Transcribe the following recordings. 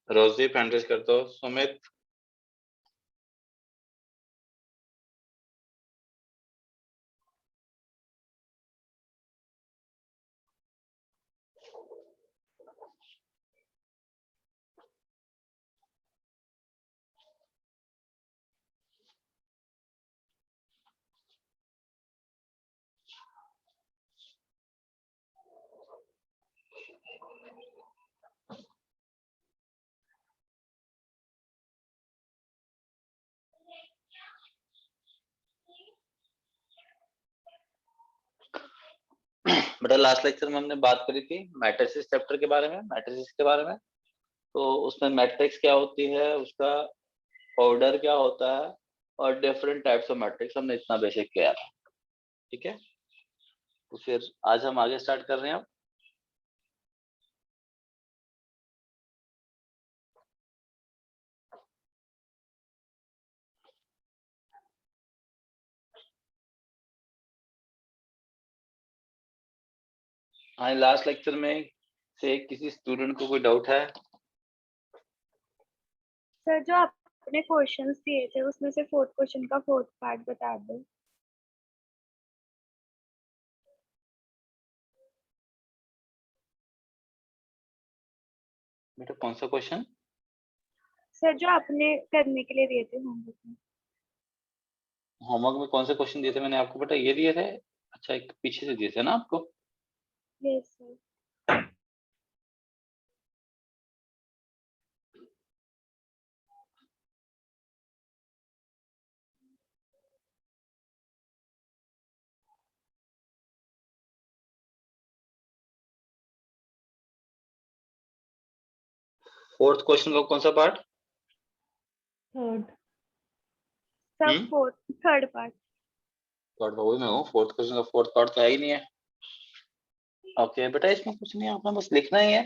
रोजदीप hand raise कर दो। सुमित, बेटा लास्ट लेक्चर में हमने बात करी थी मैट्रिसेस चैप्टर के बारे में, मैट्रिसेस के बारे में। तो उसमें मैट्रिक्स क्या होती है, उसका ऑर्डर क्या होता है, और डिफरेंट टाइप्स ऑफ मैट्रिक्स हमने इतना बेसिक किया था। ठीक है, तो फिर आज हम आगे स्टार्ट कर रहे हैं। हाँ, लास्ट लेक्चर में से किसी स्टूडेंट को कोई डाउट है? सर जो आपने क्वेश्चंस दिए थे उसमें से फोर्थ क्वेश्चन का फोर्थ पार्ट बता दो। बेटा कौन सा क्वेश्चन? सर जो आपने करने के लिए दिए थे होमवर्क में। होमवर्क में कौन से क्वेश्चन दिए थे मैंने आपको? बेटा ये दिए थे। अच्छा, एक पीछे से दिए थे ना आपको? Yes sir. फोर्थ क्वेश्चन का कौन सा पार्ट? थर्ड। सब फोर्थ, थर्ड पार्ट। थर्ड वही में हूँ, फोर्थ क्वेश्चन का फोर्थ पार्ट तो है ही नहीं है। ओके बेटा, इसमें कुछ नहीं है, आपने बस लिखना ही है।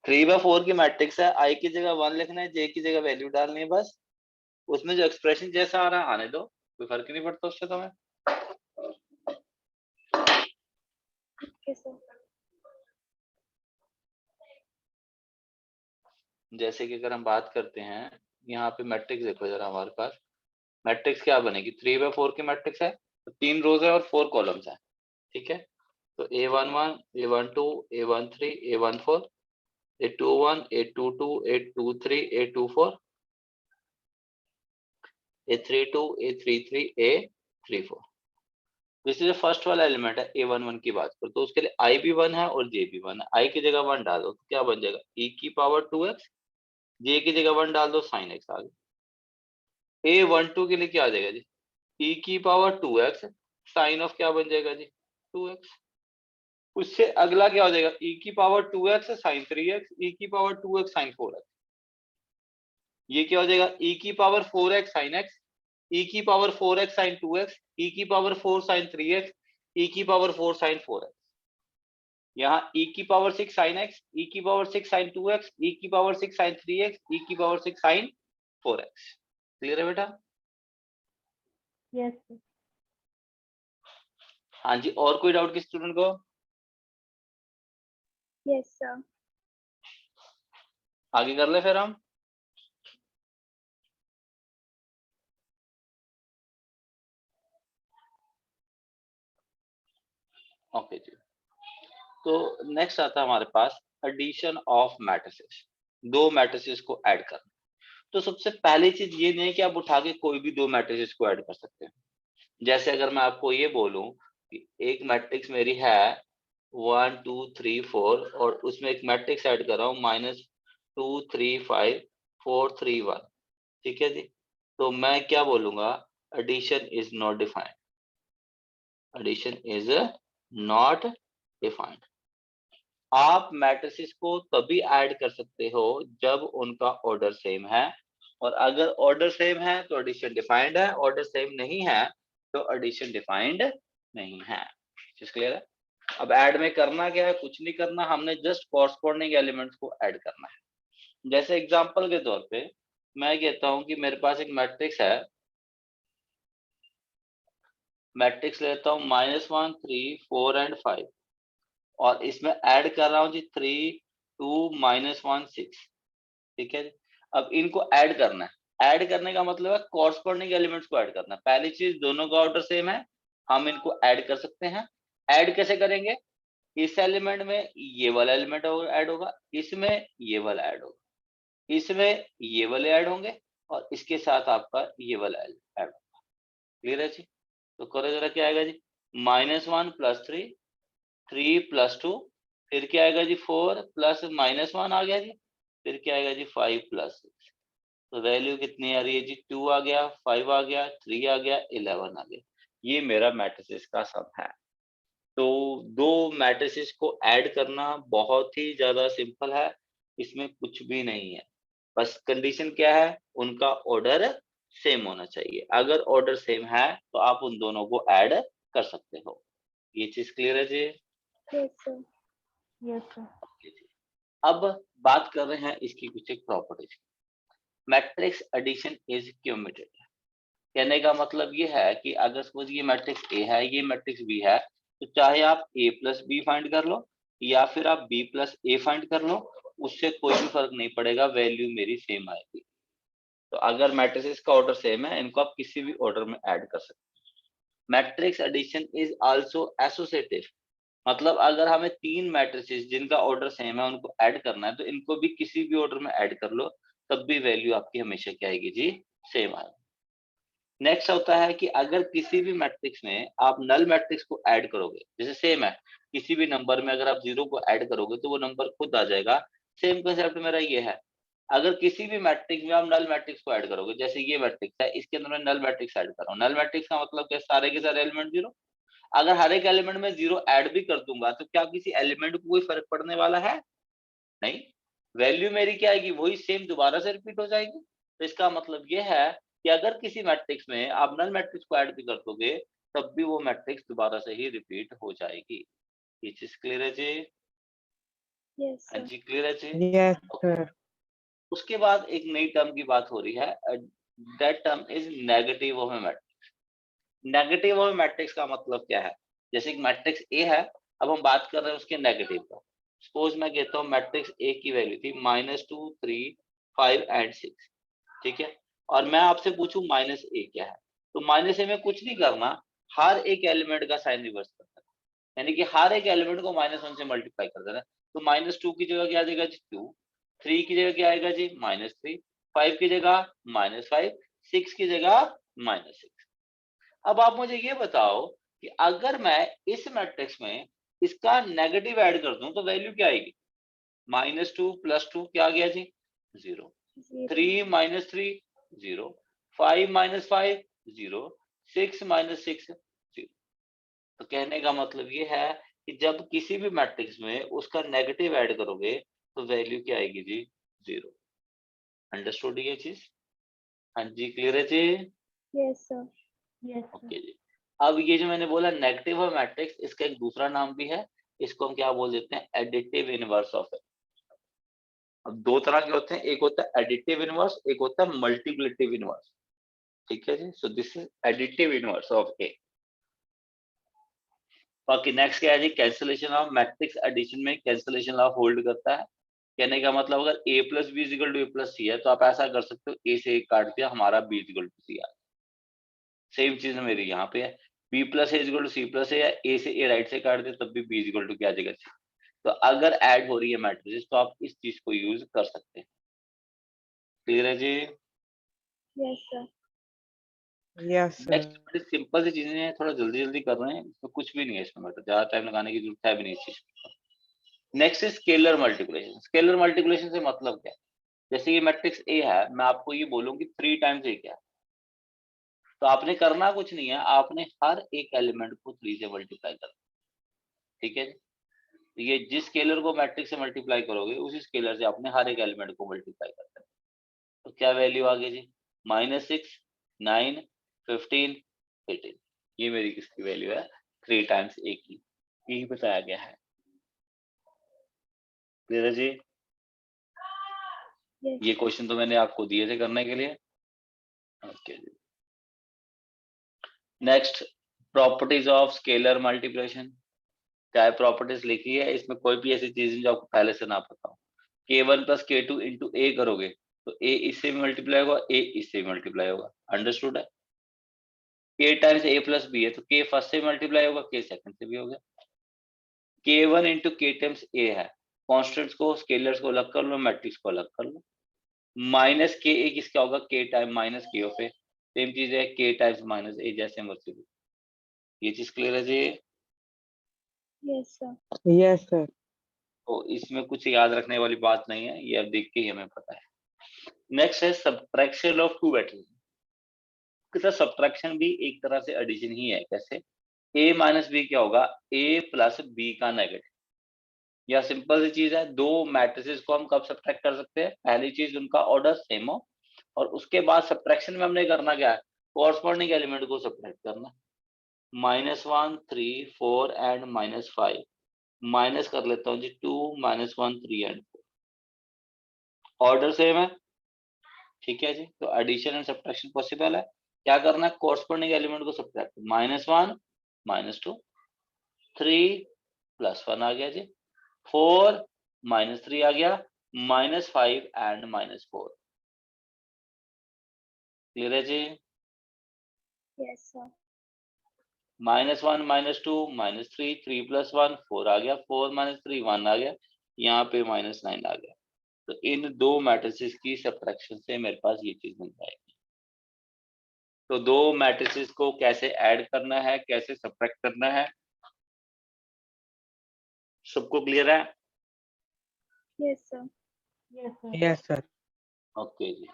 3/4 की मैट्रिक्स है, आई की जगह 1 लिखना है, जे की जगह वैल्यू डालनी है बस। उसमें जो एक्सप्रेशन जैसा आ रहा है आने दो, कोई फर्क नहीं पड़ता उससे तुम्हें। Okay sir. जैसे कि अगर हम बात करते हैं, यहाँ पे मैट्रिक्स देखो जरा हमारे पास। मैट्रिक्स क्या बनेगी? 3/4 की मैट्रिक्स है, तो 3 रोज है और 4 कॉलम्स है। ठीक है, तो A11, A12, A13, A14, A21, A22, A23, A24, A32, A33, A34। This is first वाला एलिमेंट है। A11 की बात करो तो उसके लिए I भी 1 है और J भी 1 है। I की जगह 1 डालो तो क्या बन जाएगा? E की पावर 2x। J की जगह 1 डाल दो, sin x आ गया। A12 के लिए क्या आ जाएगा जी? E की पावर 2x, साइन ऑफ क्या बन जाएगा जी? 2x। उससे अगला क्या हो जाएगा? E की power 2x sine 3x, E की पावर 2x साइन 4x। ये क्या हो जाएगा? E की power 4x sine x, E की power 4x sine 2x, E की पावर 4 साइन 3x, E की पावर 4 साइन 4x। यहाँ E की पावर 6 साइन x, E की पावर 6 साइन 2x, E की पावर 6 साइन 3x, E की power 6 sine 4x। Clear है बेटा? Yes sir. हाँ जी, और कोई डाउट किस स्टूडेंट को? Yes sir. आगे कर ले फिर हम। ओके जी, तो नेक्स्ट आता है हमारे पास एडिशन ऑफ मैट्रिसेस। दो मैट्रिसेस को ऐड करना। तो सबसे पहली चीज ये नहीं है कि आप उठा के कोई भी दो मैट्रिसेस को ऐड कर सकते हैं। जैसे अगर मैं आपको ये बोलूं कि एक मैट्रिक्स मेरी है 1 2 3 4 और उसमें एक मैट्रिक्स ऐड कर रहा हूँ -2 3 5 4 3 1। ठीक है जी, तो मैं क्या बोलूंगा? Addition is not defined. Addition is not defined. आप मैट्रिसेस को तभी ऐड कर सकते हो जब उनका ऑर्डर सेम है, और अगर ऑर्डर सेम है तो एडिशन डिफाइंड है, ऑर्डर सेम नहीं है तो एडिशन डिफाइंड नहीं है। चीज क्लियर है? अब ऐड में करना क्या है? कुछ नहीं करना, हमने जस्ट कॉरस्पॉन्डिंग एलिमेंट्स को ऐड करना है। जैसे एग्जांपल के तौर पे मैं कहता हूं कि मेरे पास एक मैट्रिक्स है, मैट्रिक्स लेता हूं -1 3 4 एंड 5, और इसमें ऐड कर रहा हूं जी 3 2 -1 6। ठीक है जी। अब इनको ऐड करना है। ऐड करने का मतलब है कॉरस्पॉन्डिंग एलिमेंट्स को ऐड करना है। पहली चीज, दोनों का ऑर्डर सेम है, हम इनको ऐड कर सकते हैं। ऐड कैसे करेंगे? इस एलिमेंट में ये वाला एलिमेंट ऐड होगा, इसमें ये वाला ऐड होगा, इसमें ये वाले ऐड होंगे, और इसके साथ आपका ये वाला ऐड होगा। क्लियर है जी? तो करो जरा, क्या आएगा जी? -1 + 3, 3 + 2, फिर क्या आएगा जी? 4 प्लस -1 आ गया जी, फिर क्या आएगा जी? 5 + 6। तो वैल्यू कितनी आ रही है जी? 2 आ गया, 5 आ गया, 3 आ गया, 11 आ गया। ये मेरा मैट्रिसेस का सम है। तो दो मैट्रिसेस को ऐड करना बहुत ही ज्यादा सिंपल है, इसमें कुछ भी नहीं है। बस कंडीशन क्या है? उनका ऑर्डर सेम होना चाहिए। अगर ऑर्डर सेम है तो आप उन दोनों को ऐड कर सकते हो। ये चीज क्लियर है जी? Yes sir. Yes sir. Okay जी। अब बात कर रहे हैं इसकी कुछ एक properties. Matrix addition is cumulative. कहने का मतलब ये है कि अगर सपोज ये मैट्रिक्स ए है, ये मैट्रिक्स बी है, तो चाहे आप a + b फाइंड कर लो या फिर आप b + a फाइंड कर लो, उससे कोई भी फर्क नहीं पड़ेगा, वैल्यू मेरी सेम आएगी। तो अगर मैट्रिसेस का ऑर्डर सेम है, इनको आप किसी भी ऑर्डर में ऐड कर सकते हैं। Matrix addition is also associative. मतलब अगर हमें 3 मैट्रिसेस जिनका ऑर्डर सेम है उनको ऐड करना है, तो इनको भी किसी भी ऑर्डर में ऐड कर लो, तब भी वैल्यू आपकी हमेशा क्या आएगी जी? सेम आएगी। नेक्स्ट होता है कि अगर किसी भी मैट्रिक्स में आप नल मैट्रिक्स को ऐड करोगे, जैसे सेम है, किसी भी नंबर में अगर आप 0 को ऐड करोगे तो वो नंबर खुद आ जाएगा। सेम कंसेप्ट मेरा ये है। अगर किसी भी मैट्रिक्स में आप नल मैट्रिक्स को ऐड करोगे, जैसे ये मैट्रिक्स है, इसके अंदर मैं नल मैट्रिक्स ऐड कर रहा हूँ। नल मैट्रिक्स का मतलब क्या? सारे के सारे एलिमेंट 0। अगर हर एक एलिमेंट में 0 ऐड भी कर दूंगा तो क्या किसी एलिमेंट को कोई फर्क पड़ने वाला है? नहीं। वैल्यू मेरी क्या आएगी? वही सेम दोबारा से रिपीट हो जाएगी। तो इसका मतलब ये है कि अगर किसी मैट्रिक्स में आप नल मैट्रिक्स को ऐड भी कर दोगे, तब भी वो मैट्रिक्स दोबारा से ही रिपीट हो जाएगी। ये चीज क्लियर है जी? यस हाँ सर। जी, क्लियर है जी? Yes okay. सर। उसके बाद एक नई टर्म की बात हो रही है, that term is negative of A matrix. Negative of A matrix का मतलब क्या है? जैसे एक मैट्रिक्स ए है, अब हम बात कर रहे हैं उसके नेगेटिव का। सपोज मैं कहता हूँ मैट्रिक्स ए की वैल्यू थी -2, 3, 5 एंड 6, ठीक है, और मैं आपसे पूछूं माइनस ए क्या है, तो माइनस ए में कुछ नहीं करना, हर एक एलिमेंट का साइन रिवर्स कर देना, यानी कि हर एक एलिमेंट को -1 से मल्टीप्लाई कर देना। तो -2 की जगह क्या आ जाएगा जी? 2, 3 की जगह क्या आएगा जी? -3, 5 की जगह -5, 6 की जगह -6। अब आप मुझे ये बताओ कि अगर मैं इस मैट्रिक्स में इसका नेगेटिव ऐड कर दूं तो वैल्यू क्या आएगी? -2 + 2 क्या आ गया जी? 0, 3 - 3 0, 5 - 5 0, 6 - 6 0। तो कहने का मतलब ये है कि जब किसी भी मैट्रिक्स में उसका नेगेटिव ऐड करोगे तो वैल्यू क्या आएगी जी? 0। अंडरस्टूड ये चीज? हाँ जी, क्लियर है जी? Yes sir. Yes sir. Okay जी। अब ये जो मैंने बोला नेगेटिव और मैट्रिक्स, इसका एक दूसरा नाम भी है, इसको हम क्या बोल देते हैं? एडिटिव इनवर्स ऑफ ए। अब दो तरह के होते हैं, एक होता है एडिटिव इनवर्स, एक होता है मल्टीप्लिटिव इनवर्स। ठीक है जी, so this is additive inverse of A. बाकी नेक्स्ट क्या है जी? कैंसिलेशन ऑफ मैट्रिक्स एडिशन में कैंसिलेशन ऑफ होल्ड करता है। कहने का मतलब अगर a + b = a + c है, तो आप ऐसा कर सकते हो, a से a काट दिया, हमारा b = c आ। सेम चीज मेरी यहाँ पे है, b + a = c + a है, a से a राइट से काट दिया, तब भी b = क्या आ जाएगा? c। तो अगर ऐड हो रही है मैट्रिसेस तो आप इस चीज को यूज कर सकते हैं। क्लियर है जी? Yes sir. Yes next sir. बड़ी सिंपल सी चीजें हैं, थोड़ा जल्दी जल्दी कर रहे हैं, इसमें कुछ भी नहीं है, इसमें मतलब ज्यादा टाइम लगाने की जरूरत है भी नहीं इस चीज पर। Next is scalar multiplication. Scalar multiplication से मतलब क्या है? जैसे ये मैट्रिक्स ए है, मैं आपको ये बोलूं कि 3 टाइम्स ए क्या है, तो आपने करना कुछ नहीं है, आपने हर एक एलिमेंट को 3 से मल्टीप्लाई करना। ठीक है जी? तो ये जिस स्केलर को मैट्रिक्स से मल्टीप्लाई करोगे, उसी स्केलर से आपने हर एक एलिमेंट को मल्टीप्लाई करना है। तो क्या वैल्यू आ गई जी? -6, 9, 15, 18। ये मेरी किसकी वैल्यू है? 3 टाइम्स ए की। यही बताया गया है। क्लियर है जी? यस। ये क्वेश्चन तो मैंने आपको दिए थे करने के लिए। ओके जी। Next, properties of scalar multiplication. क्या प्रॉपर्टीज लिखी है, इसमें कोई भी ऐसी चीज जो आपको पहले से ना पता हो। K1 plus K2 into A करोगे तो A इससे भी मल्टीप्लाई होगा, A इससे भी मल्टीप्लाई होगा। अंडरस्टूड है? K times A plus B है तो K फर्स्ट से मल्टीप्लाई होगा, K सेकंड से भी हो गया। K1 into K times A है, कॉन्स्टेंट्स को स्केलर्स को अलग कर लो, मैट्रिक्स को अलग कर लो। माइनस K A किसका होगा? K time minus K of A। Same चीज है K टाइम्स माइनस A, जैसे मर्जी। ये चीज क्लियर है जी? Yes, sir. Yes, sir. तो इसमें कुछ याद रखने वाली बात नहीं है, ये अब देख के ही हमें पता है। नेक्स्ट है subtraction of two matrix. Subtraction भी एक तरह से एडिशन ही है। कैसे? A माइनस बी क्या होगा? A प्लस बी का नेगेटिव। या सिंपल सी चीज है, दो मैट्रिसेस को हम कब सब्ट्रैक्ट कर सकते हैं? पहली चीज उनका ऑर्डर सेम हो, और उसके बाद सब्ट्रैक्शन में हमने करना क्या है? कोरस्पॉन्डिंग एलिमेंट को सब्ट्रैक्ट करना। -1 3 4 एंड -5 माइनस कर लेता हूँ जी 2 -1 3 एंड 4। ऑर्डर सेम है, ठीक है जी। तो एडिशन एंड सब्ट्रैक्शन पॉसिबल है। क्या करना है? कोरस्पॉन्डिंग एलिमेंट को सब्ट्रैक्ट। -1 -2 3 +1 आ गया जी, 4 -3 आ गया, -5 एंड -4। क्लियर है जी? Yes, sir. -1 -2 -3 3 +1 4 आ गया, 4 -3 1 आ गया, यहाँ पे -9 आ गया। तो इन दो मैट्रिसेस की सब्ट्रैक्शन से मेरे पास ये चीज बन जाएगी। तो दो मैट्रिसेस को कैसे ऐड करना है, कैसे सब्ट्रैक्ट करना है, सबको क्लियर है? Yes, sir. Yes, sir. Yes, sir. Okay जी,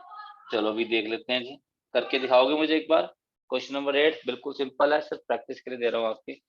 चलो अभी देख लेते हैं जी। करके दिखाओगे मुझे एक बार? क्वेश्चन नंबर 8 बिल्कुल सिंपल है, सिर्फ प्रैक्टिस के लिए दे रहा हूँ आपकी।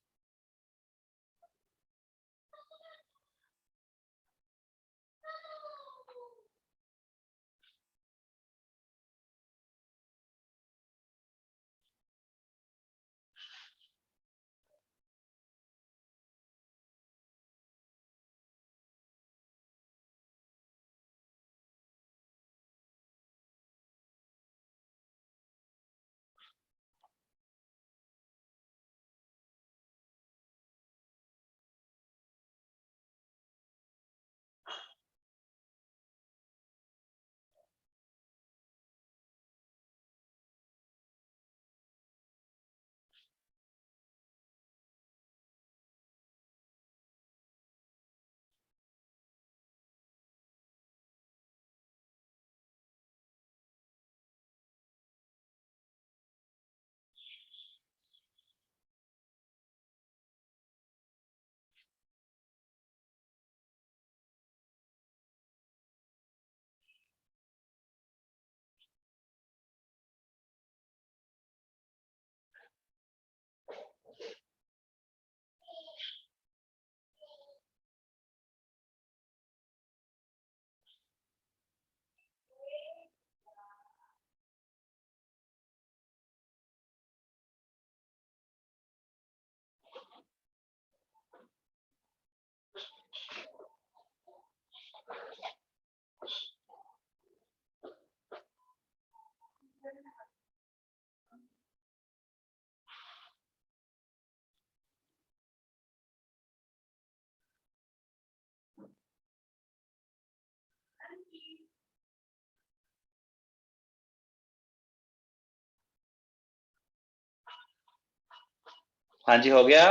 हाँ जी, हो गया।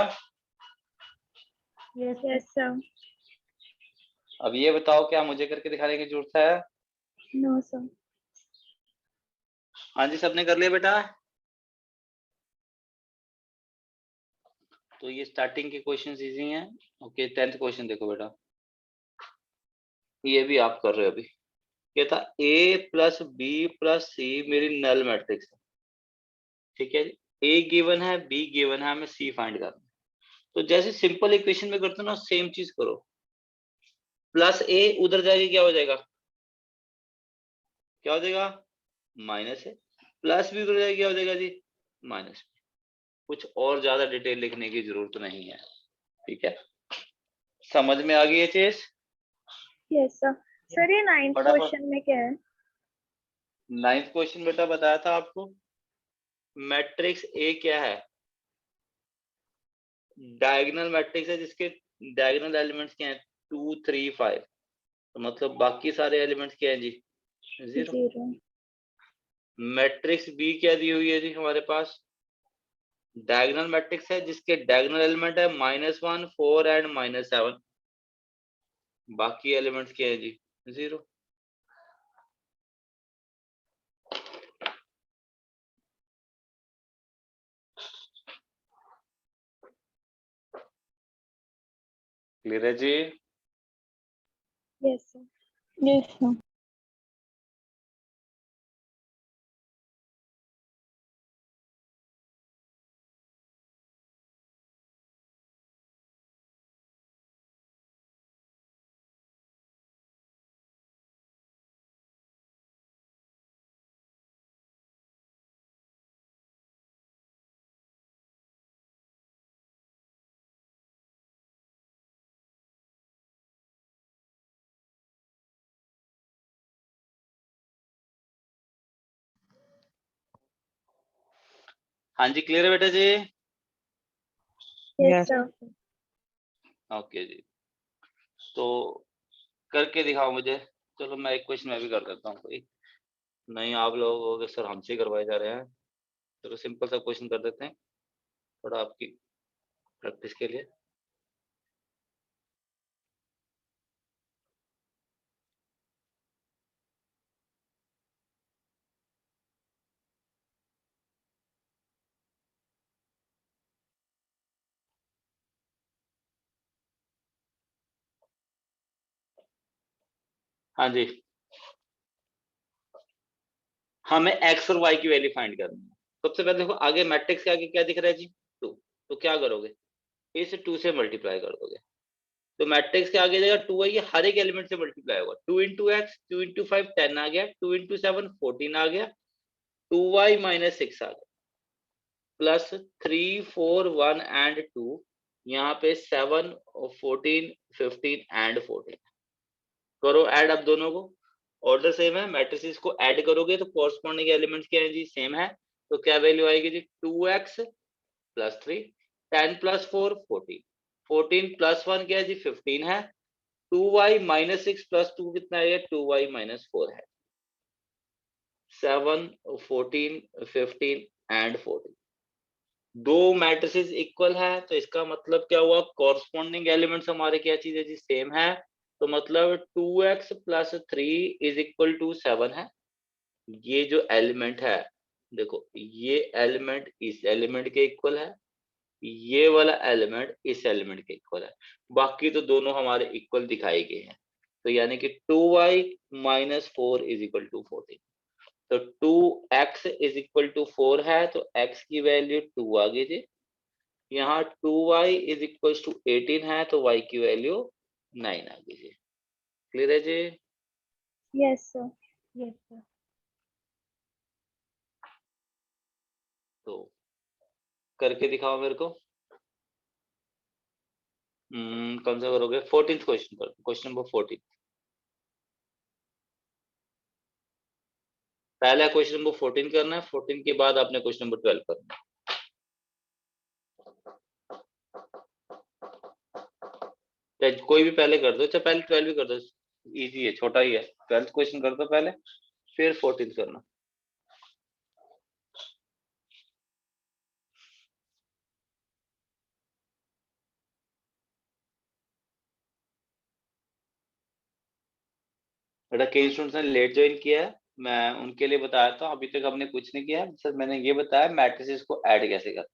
Yes, sir. Yes, sir. अब ये बताओ, क्या मुझे करके दिखाने की जरूरत है? No, sir. हाँ जी, सबने कर लिया बेटा? तो ये स्टार्टिंग के क्वेश्चन इजी हैं। ओके, 10th क्वेश्चन देखो बेटा, ये भी आप कर रहे हो अभी। क्या था? A प्लस बी प्लस सी मेरी नल मैट्रिक्स है, ठीक है जी। A गिवन है, B गिवन है, हमें C फाइंड करना है। तो जैसे सिंपल इक्वेशन में करते हो ना, सेम चीज करो। प्लस A उधर जाके क्या हो जाएगा? क्या हो जाएगा? माइनस है। प्लस B उधर जाके क्या हो जाएगा जी? माइनस। कुछ और ज्यादा डिटेल लिखने की जरूरत नहीं है, ठीक है? समझ में आ गई ये चीज? Yes, sir. Sir, ये 9th फटाफट। क्वेश्चन में क्या है? 9th क्वेश्चन बेटा बताया था आपको, मैट्रिक्स ए क्या है? डायगोनल मैट्रिक्स है, जिसके डायगोनल एलिमेंट्स क्या हैं? 2 3 5। तो मतलब बाकी सारे एलिमेंट्स क्या है जी, 0। 0 मैट्रिक्स बी क्या दी हुई है जी हमारे पास, डायगोनल मैट्रिक्स है जिसके डायगोनल एलिमेंट है -1 4 एंड -7। बाकी एलिमेंट्स क्या है जी, 0। क्लियर है जी। Yes sir Yes, sir. हाँ जी, क्लियर है बेटा जी। Yes Yes. सर ओके जी, तो करके दिखाओ मुझे। चलो मैं एक क्वेश्चन मैं भी कर देता हूँ कोई। नहीं आप लोग कहोगे सर हमसे ही करवाए जा रहे हैं। चलो सिंपल सा क्वेश्चन कर देते हैं, थोड़ा आपकी प्रैक्टिस के लिए। हाँ जी, हमें एक्स और वाई की वैल्यू फाइंड करनी है। सबसे पहले देखो आगे मैट्रिक्स के आगे क्या दिख रहा है जी, 2। तो क्या करोगे, इसे 2 से मल्टीप्लाई कर दोगे। तो मैट्रिक्स के आगे जगह 2 है, ये हर एक एलिमेंट से मल्टीप्लाई होगा। 2 इंटू एक्स, 2 इंटू 5 10 आ गया, 2 इंटू 7 14 आ गया, 2y माइनस 6 आ गया, प्लस 3 4 1 एंड 2, यहाँ पे 7 14 15 एंड 14। करो ऐड अब दोनों को, ऑर्डर सेम है, मैट्रिसेस को ऐड करोगे तो कॉरस्पॉन्डिंग एलिमेंट्स क्या है जी, सेम है। तो क्या वैल्यू आएगी जी, 2x प्लस 3, 10 प्लस 4 14, 14 प्लस 1 क्या है जी 15 है, 2y माइनस 6 प्लस 2 कितना है, 2y माइनस 4 है, 7 14 15 एंड 14। दो मैट्रिसेस इक्वल है तो इसका मतलब क्या हुआ, कॉरस्पॉन्डिंग एलिमेंट्स हमारे क्या चीज है जी, सेम है। तो मतलब 2x plus 3 is equal to 7 है। ये जो एलिमेंट है, देखो ये एलिमेंट इस एलिमेंट के इक्वल है, ये वाला एलिमेंट इस एलिमेंट के इक्वल है, बाकी तो दोनों हमारे इक्वल दिखाए गए हैं। तो यानी कि 2y minus 4 is equal to 14। तो 2x इज इक्वल टू 4 है, तो x की वैल्यू 2 आ गई जी। यहाँ 2y इज इक्वल टू 18 है, तो y की वैल्यू 9 आ गई जी। क्लियर है जी। Yes sir Yes, sir. तो करके दिखाओ मेरे को। कौन सा करोगे, 14th क्वेश्चन कर, क्वेश्चन नंबर 14। पहला क्वेश्चन नंबर 14 करना है, 14 के बाद आपने क्वेश्चन नंबर 12 करना है। चाहे कोई भी पहले कर दो, चाहे पहले 12 भी कर दो, इजी है, छोटा ही है। 12th क्वेश्चन कर दो पहले, फिर 14th करना। बेटा कई स्टूडेंट्स ने लेट ज्वाइन किया है, मैं उनके लिए बताया था, अभी तक हमने कुछ नहीं किया। सर मैंने ये बताया मैट्रिसेस को ऐड कैसे करते।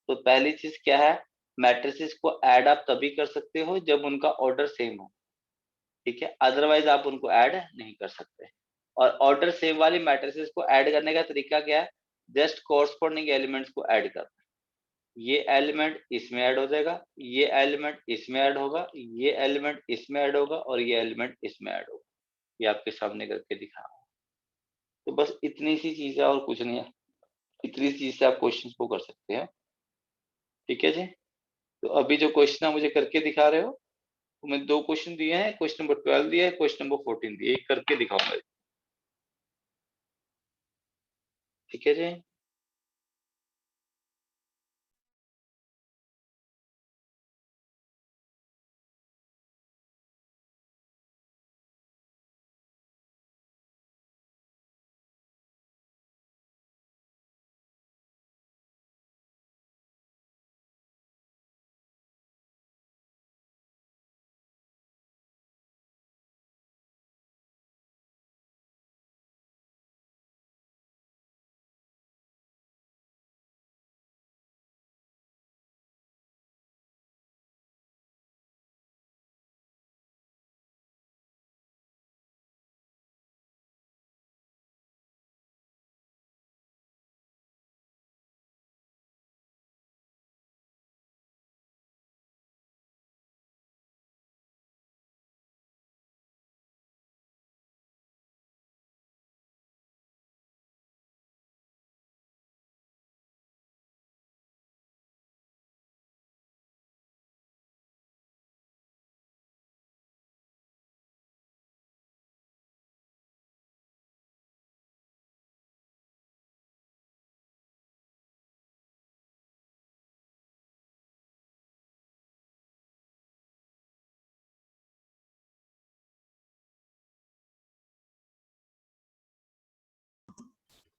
तो पहली चीज क्या है, मैट्रिसेस को ऐड आप तभी कर सकते हो जब उनका ऑर्डर सेम हो, ठीक है, अदरवाइज आप उनको ऐड नहीं कर सकते। और ऑर्डर सेम वाली मैट्रिसेस को ऐड करने का तरीका क्या है, जस्ट कॉरस्पॉन्डिंग एलिमेंट्स को ऐड करना। ये एलिमेंट इसमें ऐड हो जाएगा, ये एलिमेंट इसमें ऐड होगा, ये एलिमेंट इसमें ऐड होगा, और ये एलिमेंट इसमें ऐड होगा। ये आपके सामने करके दिखा रहा हूं। तो बस इतनी सी चीज है और कुछ नहीं है, इतनी चीज से आप क्वेश्चन को कर सकते हैं। ठीक है जी। तो अभी जो क्वेश्चन है मुझे करके दिखा रहे हो, तो मैंने 2 क्वेश्चन दिए हैं, क्वेश्चन नंबर 12 दिया है, क्वेश्चन नंबर 14 दिया है, एक करके दिखाऊंगा। ठीक है जी।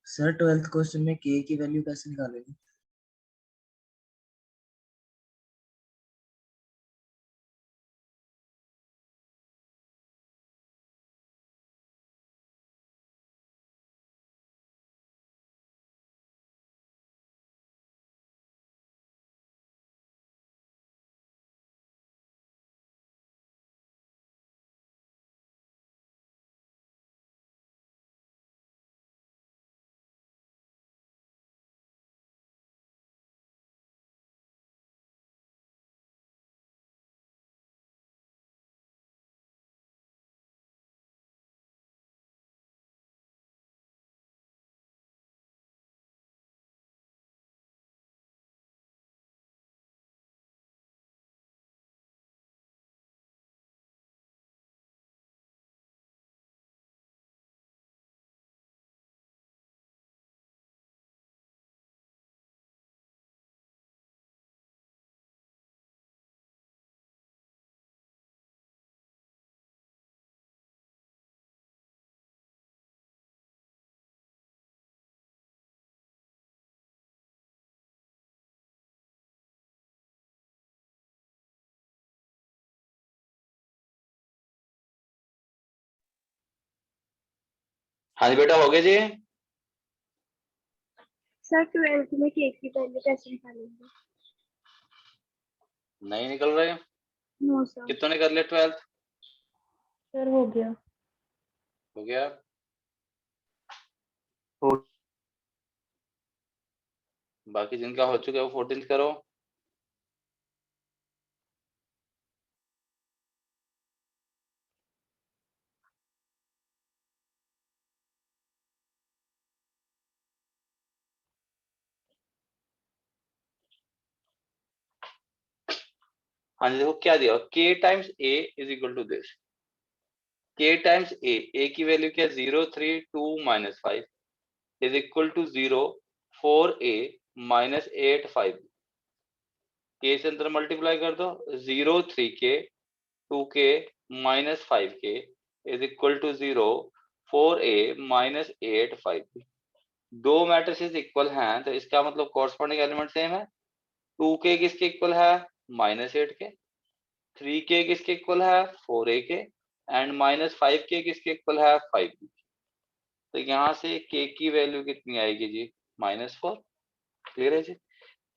सर 12th क्वेश्चन में के की वैल्यू कैसे निकालेंगे? हाँ जी बेटा, हो गया जी। सर 12th में के की वैल्यू कैसे निकालेंगे? नहीं निकल रहे? No sir. कितनों ने कर लिया 12th? सर हो गया। हो गया। बाकी जिनका हो चुका है वो 14th करो। हाँ जी, देखो क्या दिया, k times a is equal to this. k times a की वैल्यू क्या है? 0 3 2 -5 is equal to 0 4a -8 5। k से अंदर मल्टीप्लाई कर दो, 0 3k 2k -5k is equal to 0 4a -8 5। दो मैट्रिसेस इक्वल हैं तो इसका मतलब कॉरस्पॉन्डिंग एलिमेंट सेम है। 2k किसके इक्वल है? -8 के। 3k किसके इक्वल है? 4a के। एंड -5k किसके इक्वल है? 5 के। तो यहाँ से k की वैल्यू कितनी आएगी जी? -4। क्लियर है जी?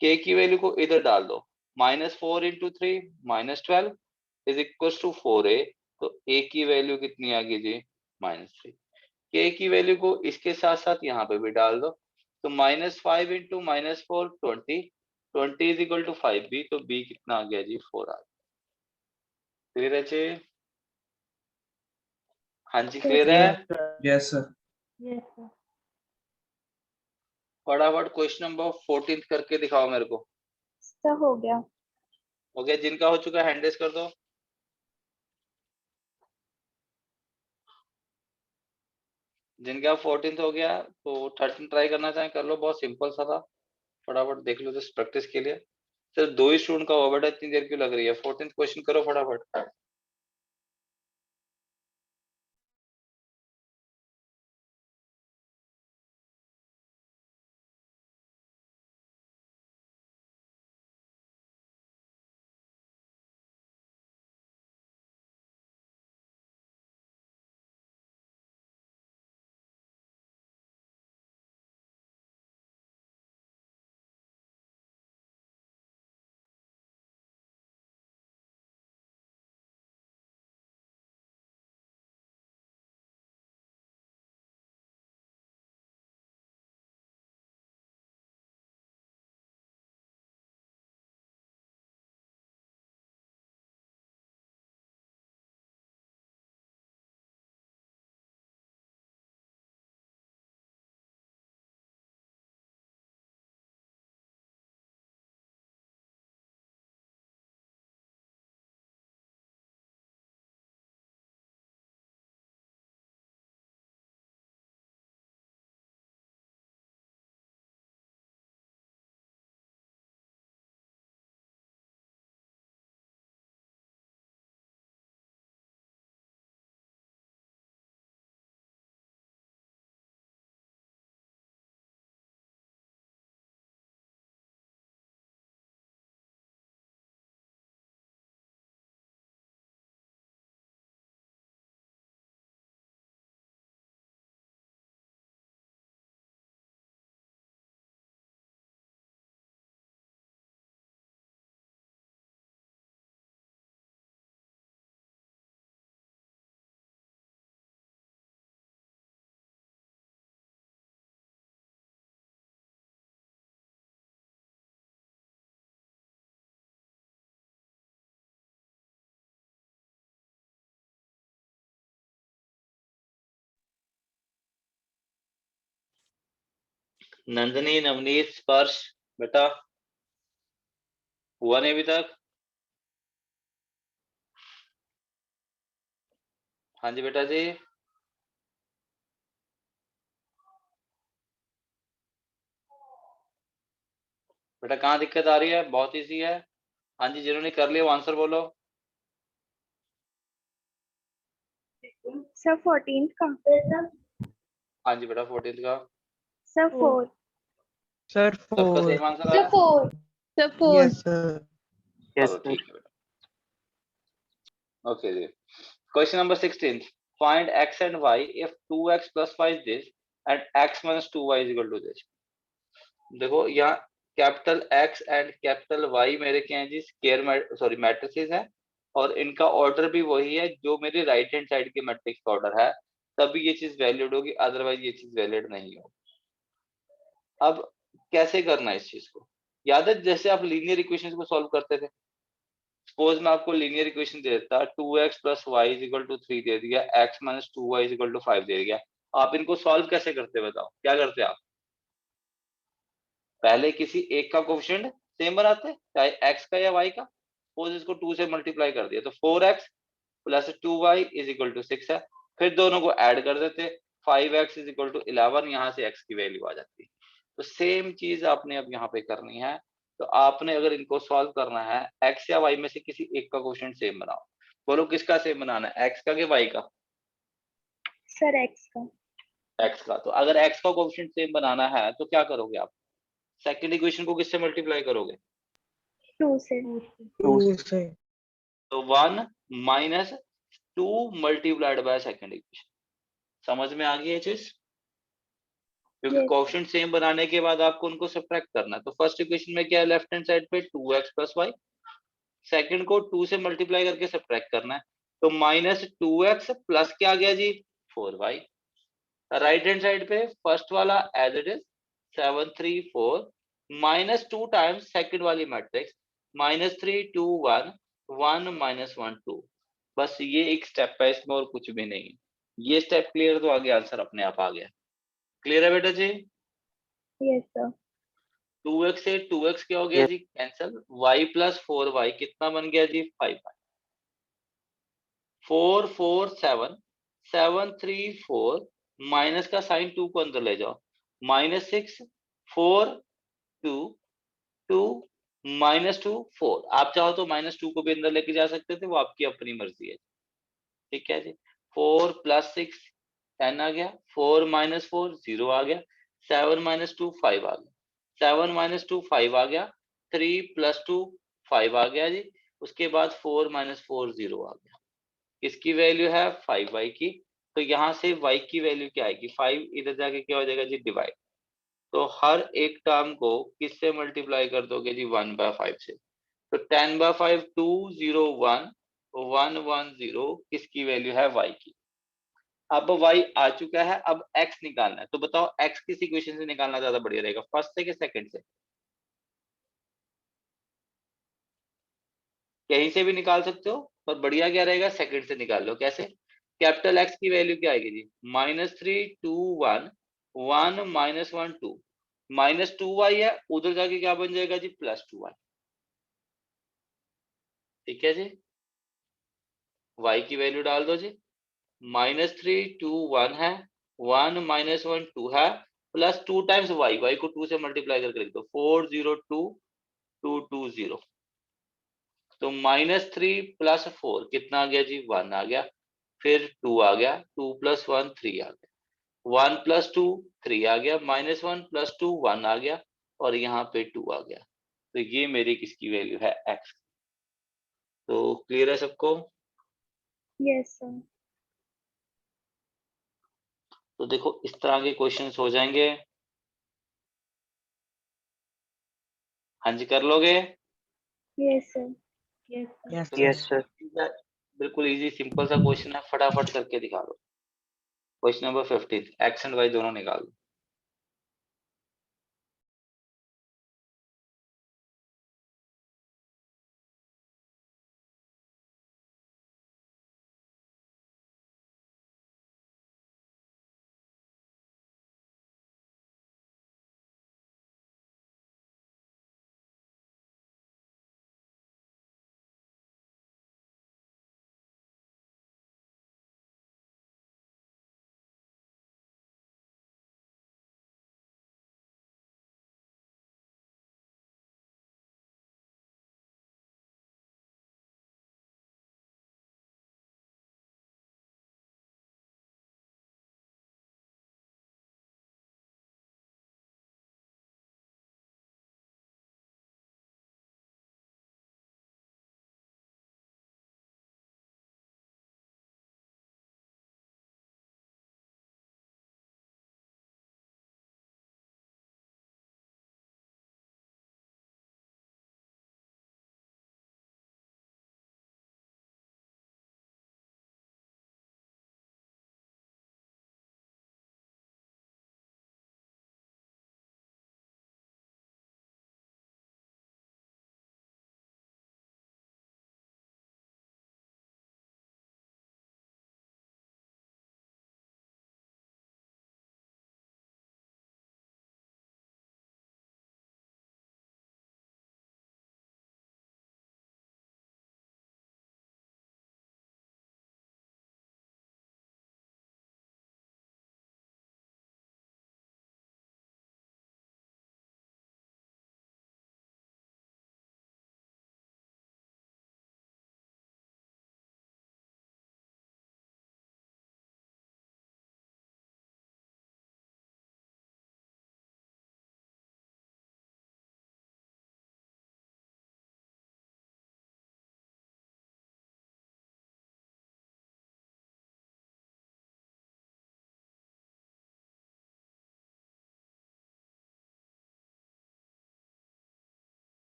k की वैल्यू को इधर डाल दो, -4 into 3 -12 is equal to 4a। तो a की वैल्यू कितनी आ गई जी? -3। k की वैल्यू को इसके साथ साथ यहाँ पे भी डाल दो, तो -5 into -4 20 20 is equal to 5b। तो b कितना आ गया जी? 4 आ गया। क्लियर है जी? हाँ जी, क्लियर है? Yes sir. Yes sir. फटाफट क्वेश्चन नंबर 14 करके दिखाओ मेरे को। सर हो गया। हो गया? जिनका हो चुका है हैंड रेज कर दो। जिनका 14 हो गया तो 13 ट्राई करना चाहें कर लो, बहुत सिंपल सा था। फटाफट देख लो जस्ट प्रैक्टिस के लिए। सिर्फ 2 ही स्टूडेंट का हुआ बेटा, इतनी देर क्यों लग रही है? 14 क्वेश्चन करो फटाफट। नंदनी, नवनीत, स्पर्श, बेटा हुआ नहीं अभी तक? हाँ जी बेटा जी। बेटा कहाँ दिक्कत आ रही है? बहुत इजी है। हाँ जी, जिन्होंने कर लिया वो आंसर बोलो। सर 14th का। हाँ जी बेटा 14th का। सर 4। सर सबका 4। सेम आंसर आया? Sir 4 yes sir. चलो ठीक है बेटा। ओके जी। Question number 16, find x and y if 2x plus 5 is this and x minus 2y is equal to this। देखो यहाँ capital X and capital Y मेरे क्या है जी, स्क्वायर मैट्रिसेस है, और इनका ऑर्डर भी वही है जो मेरे राइट हैंड साइड के मैट्रिक्स का ऑर्डर है, तभी ये चीज वैलिड होगी, अदरवाइज ये चीज वैलिड नहीं होगी। अब कैसे करना है इस चीज को? याद है जैसे आप लीनियर इक्वेशंस को सॉल्व करते थे, सपोज मैं आपको लीनियर इक्वेशन दे देता 2x plus y is equal to 3 दे दिया, x minus 2y is equal to 5 दे दिया, आप इनको सॉल्व कैसे करते बताओ, क्या करते आप? पहले किसी एक का कोफिशिएंट सेम बनाते, चाहे x का या y का। सपोज इसको 2 से मल्टीप्लाई कर दिया तो 4x plus 2y is equal to 6 है, फिर दोनों को ऐड कर देते, 5x इज इक्वल टू 11, यहाँ से x की वैल्यू आ जाती है। तो सेम चीज आपने अब यहाँ पे करनी है। तो आपने अगर इनको सॉल्व करना है, x या y में से किसी एक का क्वेश्चन सेम बनाओ। बोलो किसका सेम बनाना है, x का कि y का? सर x का। x का। तो अगर x का क्वेश्चन सेम बनाना है तो क्या करोगे आप? सेकंड इक्वेशन को किससे मल्टीप्लाई करोगे? 2 से। 2 से। तो 1 minus 2 multiplied by second equation. समझ में आ गई ये चीज? क्योंकि Yes, कोएफिशिएंट सेम बनाने के बाद आपको उनको सब्ट्रैक्ट करना है। तो फर्स्ट इक्वेशन में क्या है, लेफ्ट हैंड साइड पे 2x प्लस वाई, सेकंड को 2 से मल्टीप्लाई करके सब्ट्रैक्ट करना है, तो माइनस 2x प्लस क्या आ गया जी, 4y। राइट हैंड साइड पे फर्स्ट वाला as it is 7 3 4 minus 2 times second वाली मैट्रिक्स माइनस 3 2 1 1 माइनस 1 2। बस ये एक स्टेप है, इसमें और कुछ भी नहीं है। ये स्टेप क्लियर तो आगे आंसर अपने आप आ गया। क्लियर है बेटा जी? yes sir। 2x से 2x क्या हो गया जी, कैंसल, y प्लस 4y कितना बन गया जी, 5y। 4 4 7 7 3 4, माइनस का साइन 2 को अंदर ले जाओ, माइनस 6 4 2 2 माइनस 2 4। आप चाहो तो माइनस 2 को भी अंदर लेके जा सकते थे, वो आपकी अपनी मर्जी है। ठीक है जी। 4 प्लस 6 10 आ गया, 4 माइनस 4 0 आ गया, 7 माइनस 2 5 आ गया, 7 माइनस 2 5 आ गया, 3 प्लस 2 5 आ गया जी। उसके बाद 4 माइनस 4 0 आ गया। किसकी वैल्यू है, 5y की। तो यहाँ से y की वैल्यू क्या आएगी, 5 इधर जाके क्या हो जाएगा जी, डिवाइड। तो हर एक टर्म को किससे मल्टीप्लाई कर दोगे जी, 1/5 से। तो 10/5 2 0 1 1 1 0 किसकी वैल्यू है, y की। अब y आ चुका है, अब x निकालना है। तो बताओ x किस इक्वेशन से निकालना ज्यादा बढ़िया रहेगा, फर्स्ट से कि सेकंड से? कहीं से भी निकाल सकते हो, पर बढ़िया क्या रहेगा, सेकंड से निकाल लो। कैसे? कैपिटल x की वैल्यू क्या आएगी जी, -3 2 1 1 -1 2, -2y है, उधर जाके क्या बन जाएगा जी, +2y। ठीक है जी। y की वैल्यू डाल दो जी, -3 2 1 है, 1 -1 2 है, प्लस 2 टाइम्स y को 2 से मल्टीप्लाई करके लिख दो, 4 0 2 2 2 0। तो -3 प्लस 4 कितना आ गया जी, 1 आ गया, फिर 2 आ गया, 2 प्लस 1 3 आ गया, 1 प्लस 2 3 आ गया, -1 प्लस 2 1 आ गया, और यहाँ पे 2 आ गया। तो ये मेरी किसकी वैल्यू है, x। तो क्लियर है सबको? yes sir। तो देखो इस तरह के क्वेश्चंस हो जाएंगे। हाँ जी, कर लोगे? yes sir। Yes yes sir. बिल्कुल इजी सिंपल सा क्वेश्चन है, फटाफट करके दिखा दो। क्वेश्चन नंबर 15, एक्स एंड वाई दोनों निकाल दो।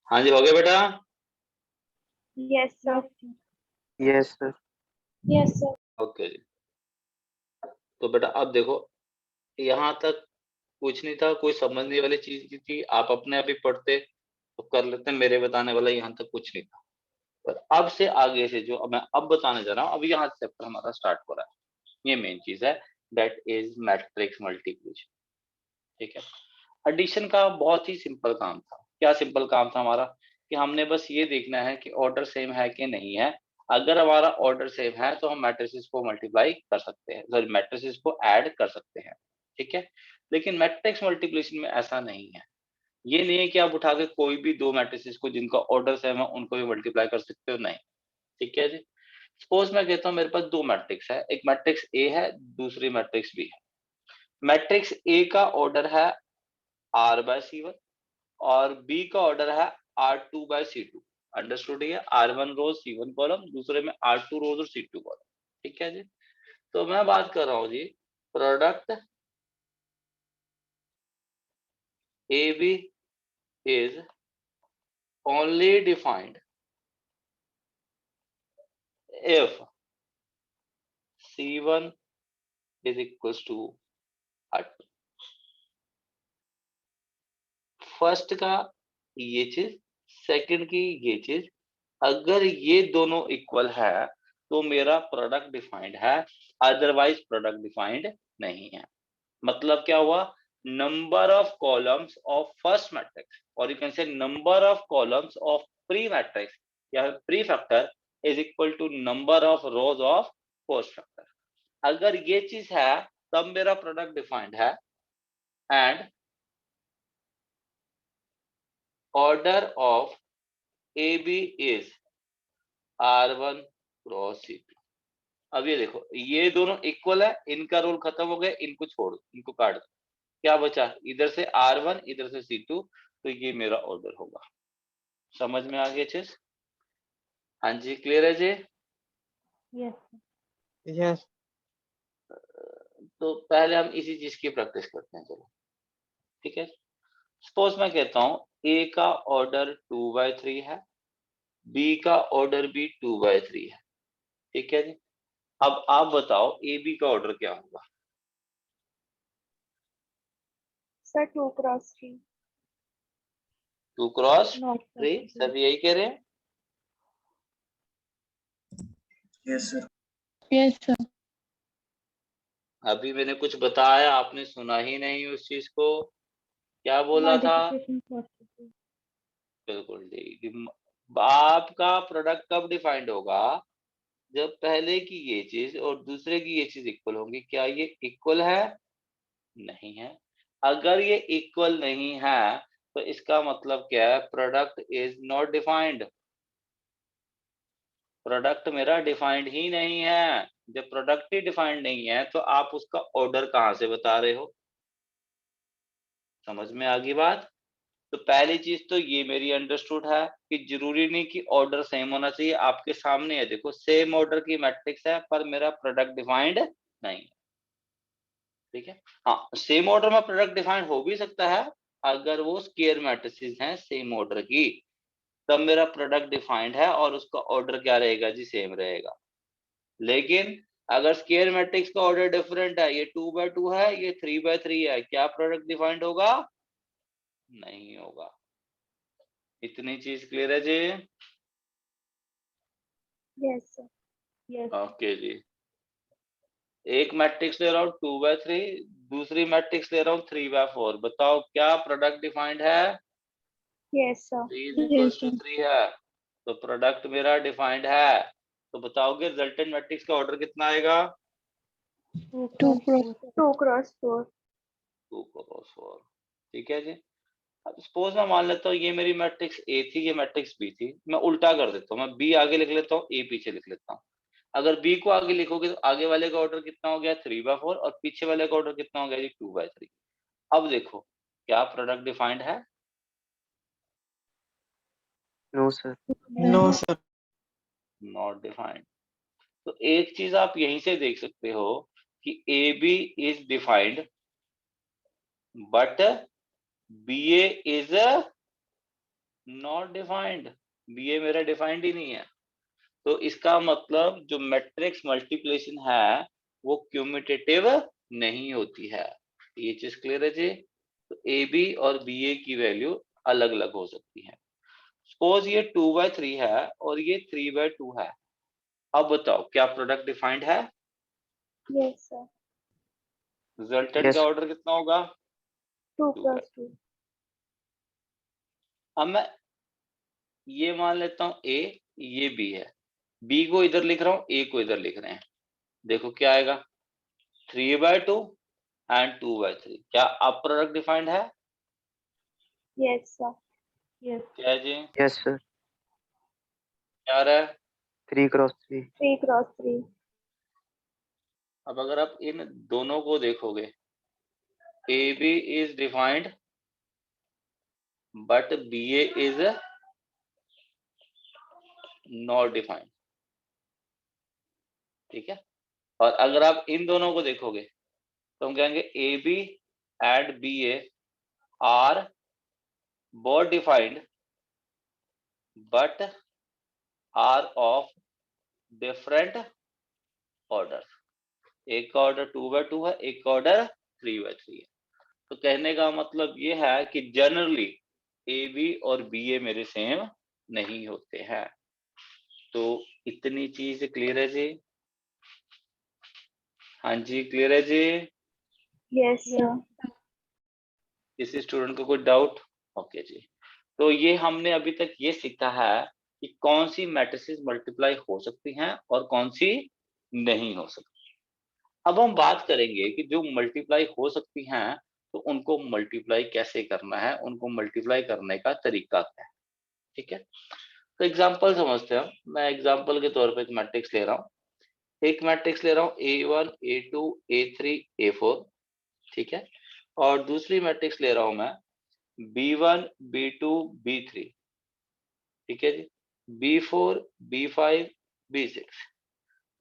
हाँ जी, हो गया बेटा? Yes, sir. Yes, sir. Yes, sir. Okay जी। तो बेटा अब देखो, यहाँ तक कुछ नहीं था, कोई समझने वाली चीज नहीं थी, आप अपने आप ही पढ़ते तो कर लेते, मेरे बताने वाला यहाँ तक कुछ नहीं था। पर अब से आगे से जो मैं अब बताने जा रहा हूँ, अभी यहाँ से चैप्टर हमारा स्टार्ट हो रहा है, ये मेन चीज है, दैट इज मैट्रिक्स मल्टीप्लिकेशन। ठीक है, एडिशन का बहुत ही सिंपल काम था। क्या सिंपल काम था हमारा? कि हमने बस ये देखना है कि ऑर्डर सेम है कि नहीं है। अगर हमारा ऑर्डर सेम है तो हम मैट्रिसेस को मल्टीप्लाई कर सकते हैं, सॉरी मैट्रिसेस को ऐड कर सकते हैं। ठीक है, लेकिन मैट्रिक्स मल्टीप्लिकेशन में ऐसा नहीं है। ये नहीं है कि आप उठा के कोई भी दो मैट्रिसेस को जिनका ऑर्डर सेम है उनको भी मल्टीप्लाई कर सकते हो, नहीं। ठीक है जी। सपोज मैं कहता हूँ मेरे पास दो मैट्रिक्स है, एक मैट्रिक्स ए है, दूसरी मैट्रिक्स बी है। मैट्रिक्स ए का ऑर्डर है R/C1 और बी का ऑर्डर है R2/C2। अंडरस्टूड है? R1 रोज C1 कॉलम, दूसरे में R2 रोज और C2 कॉलम। ठीक है जी। तो मैं बात कर रहा हूँ जी, product AB is only defined if C1 is equals to R2। First का ये चीज, सेकंड की ये चीज, अगर ये दोनों इक्वल है तो मेरा प्रोडक्ट डिफाइंड है, अदरवाइज प्रोडक्ट डिफाइंड नहीं है। मतलब क्या हुआ? Number of columns of first matrix और you can say number of columns of pre matrix या pre factor is equal to number of rows of post factor. अगर ये चीज है तब मेरा प्रोडक्ट डिफाइंड है, and order of AB is R1 cross C2। अब ये देखो, ये दोनों इक्वल है, इनका रोल खत्म हो गया, इनको छोड़ दो, इनको काट दो, क्या बचा? इधर से R1 इधर से C2, तो ये मेरा ऑर्डर होगा। समझ में आ गया चीज? हाँ जी, क्लियर है जी? Yes. Yes. तो पहले हम इसी चीज की प्रैक्टिस करते हैं, चलो। ठीक है, सपोज मैं कहता हूँ A का ऑर्डर 2/3 है, B का ऑर्डर भी 2/3 है। ठीक है जी। अब आप बताओ AB का ऑर्डर क्या होगा? Sir, 2 cross 3. 2 cross Not 3, possible. सब यही कह रहे हैं। Yes, sir. Yes, sir. अभी मैंने कुछ बताया, आपने सुना ही नहीं उस चीज को। क्या बोला था? Multiplication possible. बिल्कुल ठीक। आपका प्रोडक्ट कब डिफाइंड होगा? जब पहले की ये चीज और दूसरे की ये चीज इक्वल होंगी। क्या ये इक्वल है? नहीं है। अगर ये इक्वल नहीं है तो इसका मतलब क्या है? Product is not defined. Product मेरा डिफाइंड ही नहीं है। जब प्रोडक्ट ही डिफाइंड नहीं है तो आप उसका ऑर्डर कहाँ से बता रहे हो? समझ में आ गई बात? तो पहली चीज तो ये मेरी अंडरस्टूड है कि जरूरी नहीं कि ऑर्डर सेम होना चाहिए। आपके सामने है, देखो सेम ऑर्डर की मैट्रिक्स है पर मेरा प्रोडक्ट डिफाइंड नहीं है। ठीक है, हाँ सेम ऑर्डर में प्रोडक्ट डिफाइंड हो भी सकता है अगर वो स्केयर मैट्रिसेस हैं सेम ऑर्डर की, तब मेरा प्रोडक्ट डिफाइंड है और उसका ऑर्डर क्या रहेगा जी? सेम रहेगा। लेकिन अगर स्केयर मैट्रिक्स का ऑर्डर डिफरेंट है, ये 2/2 है, ये 3/3 है, क्या प्रोडक्ट डिफाइंड होगा? नहीं होगा। इतनी चीज क्लियर है जी? Yes, sir. Yes. ओके जी। एक मैट्रिक्स ले रहा हूँ 2/3, दूसरी मैट्रिक्स ले रहा हूँ 3/4। बताओ क्या प्रोडक्ट डिफाइंड है? Yes, sir. 3 है, तो प्रोडक्ट मेरा डिफाइंड है। तो बताओगे रिजल्टेंट मैट्रिक्स का ऑर्डर कितना आएगा? 2 cross 2 cross 4. 2/4। ठीक है जी। अब सपोज मैं मान लेता हूँ ये मेरी मैट्रिक्स ए थी, ये मैट्रिक्स बी थी। मैं उल्टा कर देता हूँ, मैं बी आगे लिख लेता हूँ, ए पीछे लिख लेता हूँ। अगर बी को आगे लिखोगे तो आगे वाले का ऑर्डर कितना हो गया? 3/4, और पीछे वाले का ऑर्डर कितना हो गया जी? 2/3। अब देखो क्या प्रोडक्ट डिफाइंड है? No, sir. No, sir. Not defined. तो एक चीज आप यहीं से देख सकते हो कि A B is defined but B A is not defined, BA मेरा डिफाइंड ही नहीं है। तो इसका मतलब जो मैट्रिक्स मल्टीप्लिकेशन है वो क्यूमुटेटिव नहीं होती है। ये चीज क्लियर है जी। तो ए बी और बी ए की वैल्यू अलग अलग हो सकती है। सपोज ये 2/3 है और ये 3/2 है। अब बताओ क्या प्रोडक्ट डिफाइंड है? Yes, sir. Resultant Yes. का ऑर्डर कितना होगा? 2 2 plus 2. अब मैं ये मान लेता हूं ए, ये बी है, बी को इधर लिख रहा हूं, ए को इधर लिख रहे हैं। देखो क्या आएगा, 3/2 एंड 2/3। क्या अब प्रोडक्ट डिफाइंड है? Yes, sir. Yes. क्या है जी? Yes, sir. क्या आ रहा है? 3 cross 3. 3 cross 3. अब अगर आप इन दोनों को देखोगे, A B is defined but B A is not defined, ठीक है। और अगर आप इन दोनों को देखोगे तो हम कहेंगे A B and B A are both defined but are of different order. एक का ऑर्डर 2/2 है, एक का ऑर्डर 3/3 है। तो कहने का मतलब ये है कि जनरली ए बी और बी ए मेरे सेम नहीं होते हैं। तो इतनी चीज क्लियर है जी? हाँ जी क्लियर है जी? Yes, sir. किसी स्टूडेंट को कोई डाउट? ओके जी। तो ये हमने अभी तक ये सीखा है कि कौन सी मैट्रिसेस मल्टीप्लाई हो सकती हैं और कौन सी नहीं हो सकती। अब हम बात करेंगे कि जो मल्टीप्लाई हो सकती हैं तो उनको मल्टीप्लाई कैसे करना है, उनको मल्टीप्लाई करने का तरीका क्या है, ठीक है। तो एग्जांपल समझते हैं। मैं एग्जांपल के तौर पे एक मैट्रिक्स ले रहा हूँ, एक मैट्रिक्स ले रहा हूँ A1 A2 A3 A4, ठीक है। और दूसरी मैट्रिक्स ले रहा हूँ मैं B1 B2 B3, ठीक है जी, B4 B5 B6।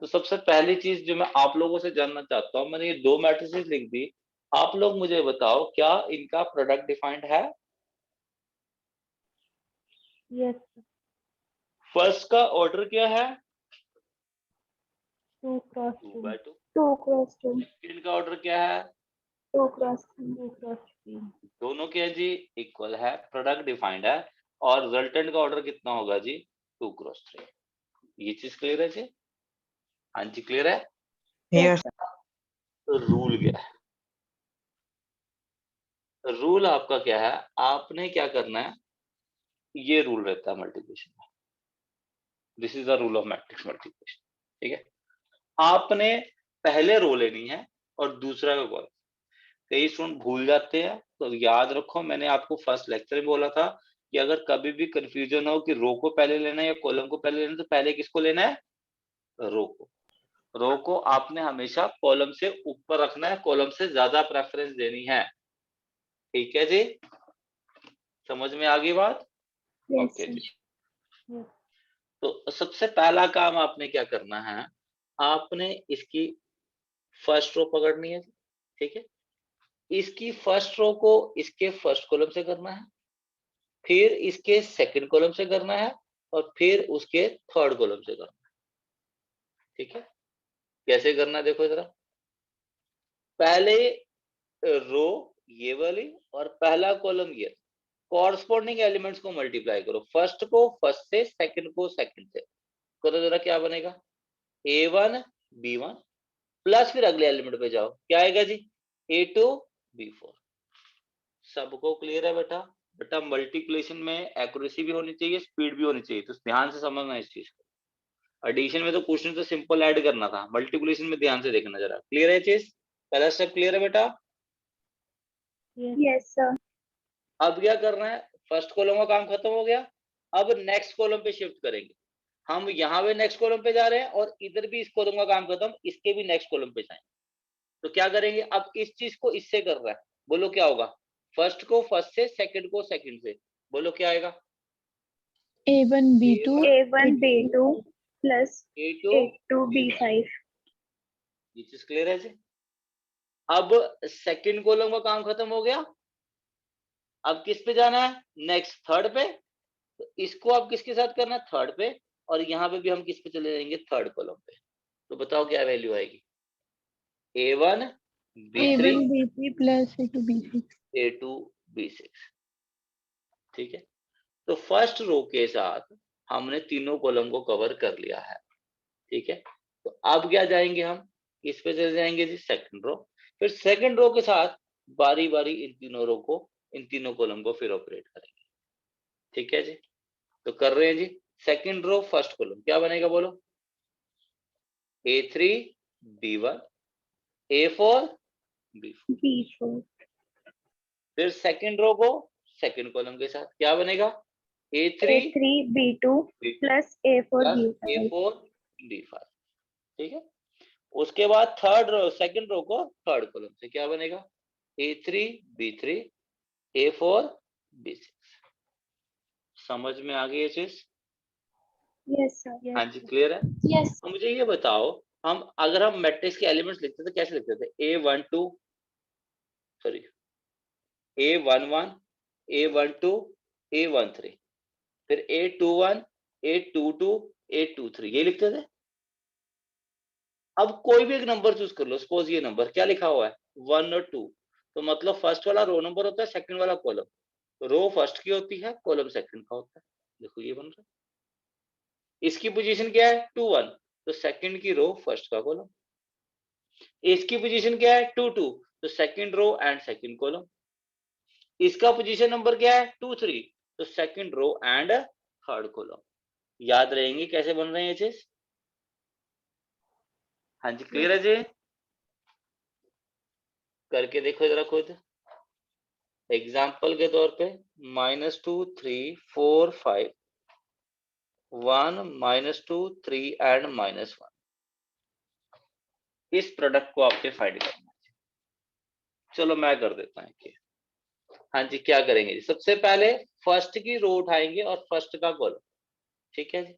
तो सबसे पहली चीज जो मैं आप लोगों से जानना चाहता हूँ, मैंने ये दो मैट्रिसेस लिख दी, आप लोग मुझे बताओ क्या इनका प्रोडक्ट डिफाइंड है? Yes. फर्स्ट का ऑर्डर क्या है? 2 cross 2. 2/2। 2 cross 2. सेकंड का ऑर्डर क्या है? 2 cross 3. 2 cross 3. दोनों क्या है जी? इक्वल है, प्रोडक्ट डिफाइंड है। और रिजल्टेंट का ऑर्डर कितना होगा जी? 2x3। ये चीज क्लियर है जी? हाँ जी क्लियर है। Yes. तो रूल क्या है? रूल आपका क्या है? आपने क्या करना है, ये रूल रहता है मल्टीप्लिकेशन में, this is the rule of matrix multiplication, ठीक है। आपने पहले रो लेनी है और दूसरा का कॉलम। कई स्टूडेंट भूल जाते हैं, तो याद रखो मैंने आपको फर्स्ट लेक्चर में बोला था कि अगर कभी भी कंफ्यूजन हो कि रो को पहले लेना है या कॉलम को पहले लेना है, तो पहले किसको लेना है? रो को। रो को आपने हमेशा कॉलम से ऊपर रखना है, कॉलम से ज्यादा प्रेफरेंस देनी है, ठीक है जी? समझ में आ गई बात? Yes, okay sir. जी। Yes. तो सबसे पहला काम आपने क्या करना है, आपने इसकी फर्स्ट रो पकड़नी है, ठीक है। इसकी फर्स्ट रो को इसके फर्स्ट कॉलम से करना है, फिर इसके सेकंड कॉलम से करना है, और फिर उसके थर्ड कॉलम से करना है, ठीक है। कैसे करना है देखो जरा। पहले रो ये वाली और पहला कॉलम ये, कॉरस्पॉन्डिंग एलिमेंट्स को मल्टीप्लाई करो, फर्स्ट को फर्स्ट से, सेकंड को सेकंड से करो। जरा क्या बनेगा, A1 B1 प्लस फिर अगले एलिमेंट पे जाओ, क्या आएगा जी? A2 B4। सबको क्लियर है बेटा? बेटा मल्टीप्लिकेशन में एक्यूरेसी भी होनी चाहिए, स्पीड भी होनी चाहिए, तो ध्यान से समझना इस चीज को। एडिशन में तो क्वेश्चन तो सिंपल ऐड करना था, मल्टीप्लिकेशन में ध्यान से देखना जरा। क्लियर है चीज? पहला स्टेप क्लियर है बेटा? Yes. Yes, sir. अब क्या करना है, फर्स्ट कॉलम का काम खत्म हो गया, अब नेक्स्ट कॉलम पे शिफ्ट करेंगे। हम यहाँ पे नेक्स्ट कॉलम पे जा रहे हैं और इधर भी इस कॉलम का काम खत्म, इसके भी नेक्स्ट कॉलम पे जाएंगे। तो क्या करेंगे, अब इस चीज को इससे कर रहा है, बोलो क्या होगा? फर्स्ट को फर्स्ट से, सेकंड को सेकंड से, बोलो क्या आएगा? A1 B2 A1 B2 plus A2 A2 B5. ये चीज क्लियर है जी? अब सेकंड कॉलम का काम खत्म हो गया, अब किस पे जाना है? नेक्स्ट थर्ड पे, तो इसको आप किसके साथ करना है, थर्ड पे, और यहाँ पे भी हम किस पे चले जाएंगे, थर्ड कॉलम पे। तो बताओ क्या वैल्यू आएगी, A1 B3 A1 B3 plus A2 B6. A2 B6। ठीक है, तो फर्स्ट रो के साथ हमने तीनों कॉलम को कवर कर लिया है। ठीक है, तो अब क्या जाएंगे हम, किस पे चले जाएंगे जी, सेकंड रो। फिर सेकंड रो के साथ बारी बारी इन तीनों रो को, इन तीनों कॉलम को फिर ऑपरेट करेंगे। ठीक है जी, तो कर रहे हैं जी। सेकंड रो फर्स्ट कॉलम क्या बनेगा बोलो, A3 B1 A4 B4। B4 फिर सेकंड रो को सेकंड कॉलम के साथ क्या बनेगा, A3 A3 B2 B2 plus A4 plus B5। A4 B5। ठीक है, उसके बाद थर्ड रो, सेकंड रो को थर्ड कॉलम से क्या बनेगा, A3 B3 A4 B6। समझ में आ गई ये चीज? Yes sir। हाँ जी, क्लियर है। Yes। तो मुझे ये बताओ, हम अगर हम मैट्रिक्स के एलिमेंट्स लिखते थे कैसे लिखते थे, A12 sorry A11 A12 A13, फिर A21 A22 A23, ये लिखते थे। अब कोई भी एक नंबर चूज कर लो, सपोज ये नंबर क्या लिखा हुआ है 1 और 2, तो मतलब फर्स्ट वाला रो नंबर होता है, सेकंड वाला कॉलम, रो फर्स्ट की होती है, कॉलम सेकंड का होता है। देखो ये बन रहा है, इसकी पोजीशन क्या है 2 1, तो सेकंड की रो फर्स्ट का कॉलम। इसकी पोजीशन क्या है 2 2, तो second row and second column. इसका पोजीशन नंबर क्या है 2 3, तो second row and third column. याद रहेंगे कैसे बन रहे हैं ये चीज? हाँ जी, क्लियर है जी? करके देखो जरा खुद। एग्जाम्पल के तौर पे -2 3 4 5 1 -2 3 एंड -1, इस प्रोडक्ट को आपके फाइंड करना है। चलो मैं कर देता हूँ कि, हाँ जी क्या करेंगे जी, सबसे पहले फर्स्ट की रो उठाएंगे और फर्स्ट का कॉलम। ठीक है जी,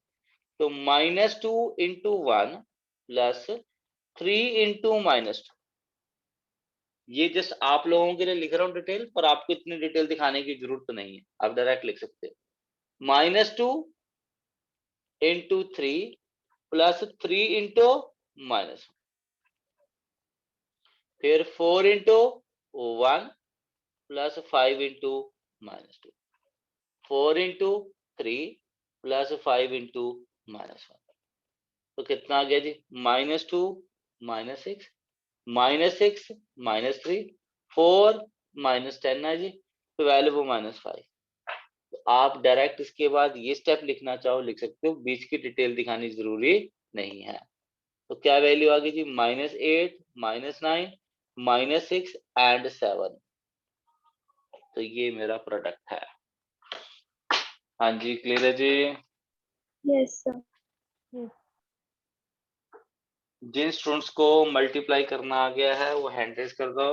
तो -2 इंटू 1 प्लस 3 इंटू -2, ये जस्ट आप लोगों के लिए लिख रहा हूँ डिटेल, पर आपको इतनी डिटेल दिखाने की जरूरत नहीं है, आप डायरेक्ट लिख सकते हो। -2 इंटू 3 प्लस 3 इंटू -1, फिर 4 into 1 plus 5 into -2, 4 into 3 plus 5 into -1, तो कितना आ गया जी, -2 -6 -6 -3 4 -10 है जी, 12 -5। तो आप डायरेक्ट इसके बाद ये स्टेप लिखना चाहो लिख सकते हो, बीच की डिटेल दिखानी जरूरी नहीं है। तो क्या वैल्यू आ गई जी, -8 -9 -6 एंड 7। तो ये मेरा प्रोडक्ट है। हाँ जी, क्लियर है जी? Yes sir। जिन स्टूडेंट्स को मल्टीप्लाई करना आ गया है वो हैंड रेज कर दो।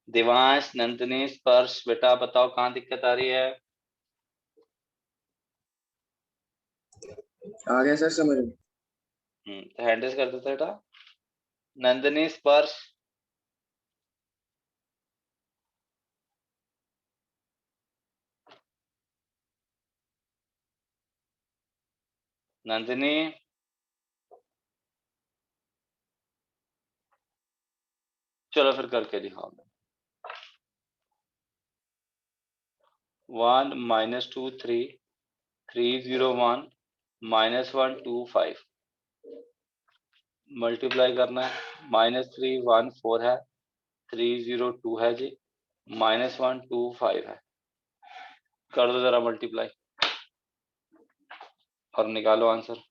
देवांश, नंदिनी, स्पर्श, बेटा बताओ कहाँ दिक्कत आ रही है? आ गया सर समझ में। तो हैंड रेज कर देता बेटा। नंदिनी, स्पर्श, नंदिनी, चलो फिर करके दिखाओ। 1 -2 3 3 0 1 -1 2 5, मल्टीप्लाई करना है, -3 1 4 है, 3 0 2 है जी, -1 2 5 है। कर दो जरा मल्टीप्लाई और निकालो आंसर।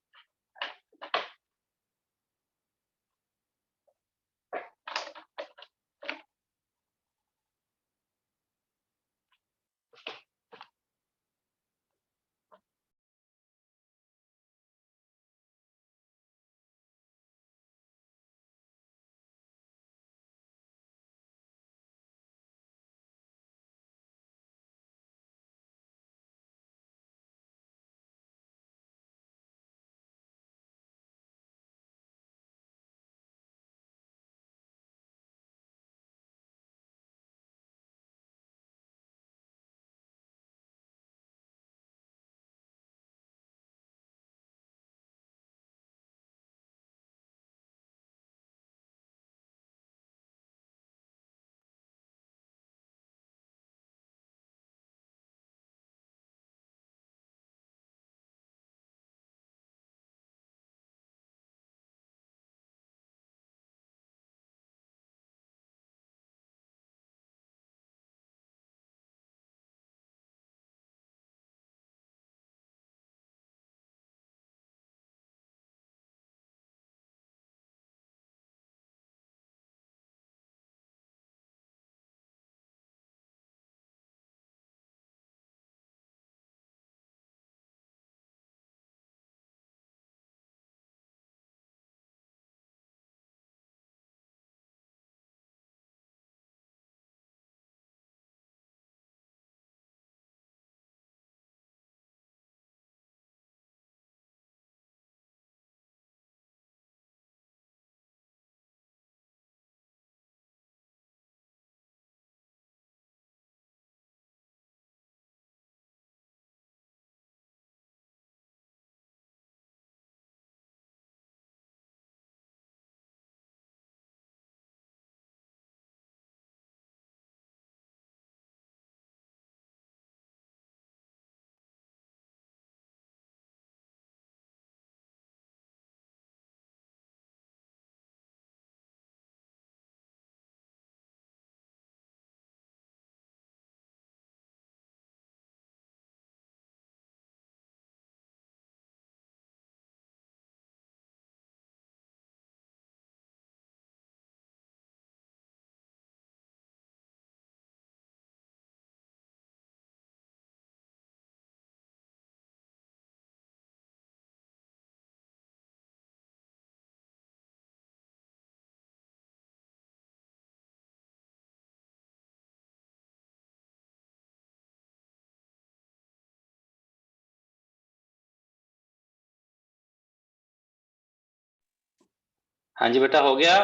हाँ जी बेटा, हो गया?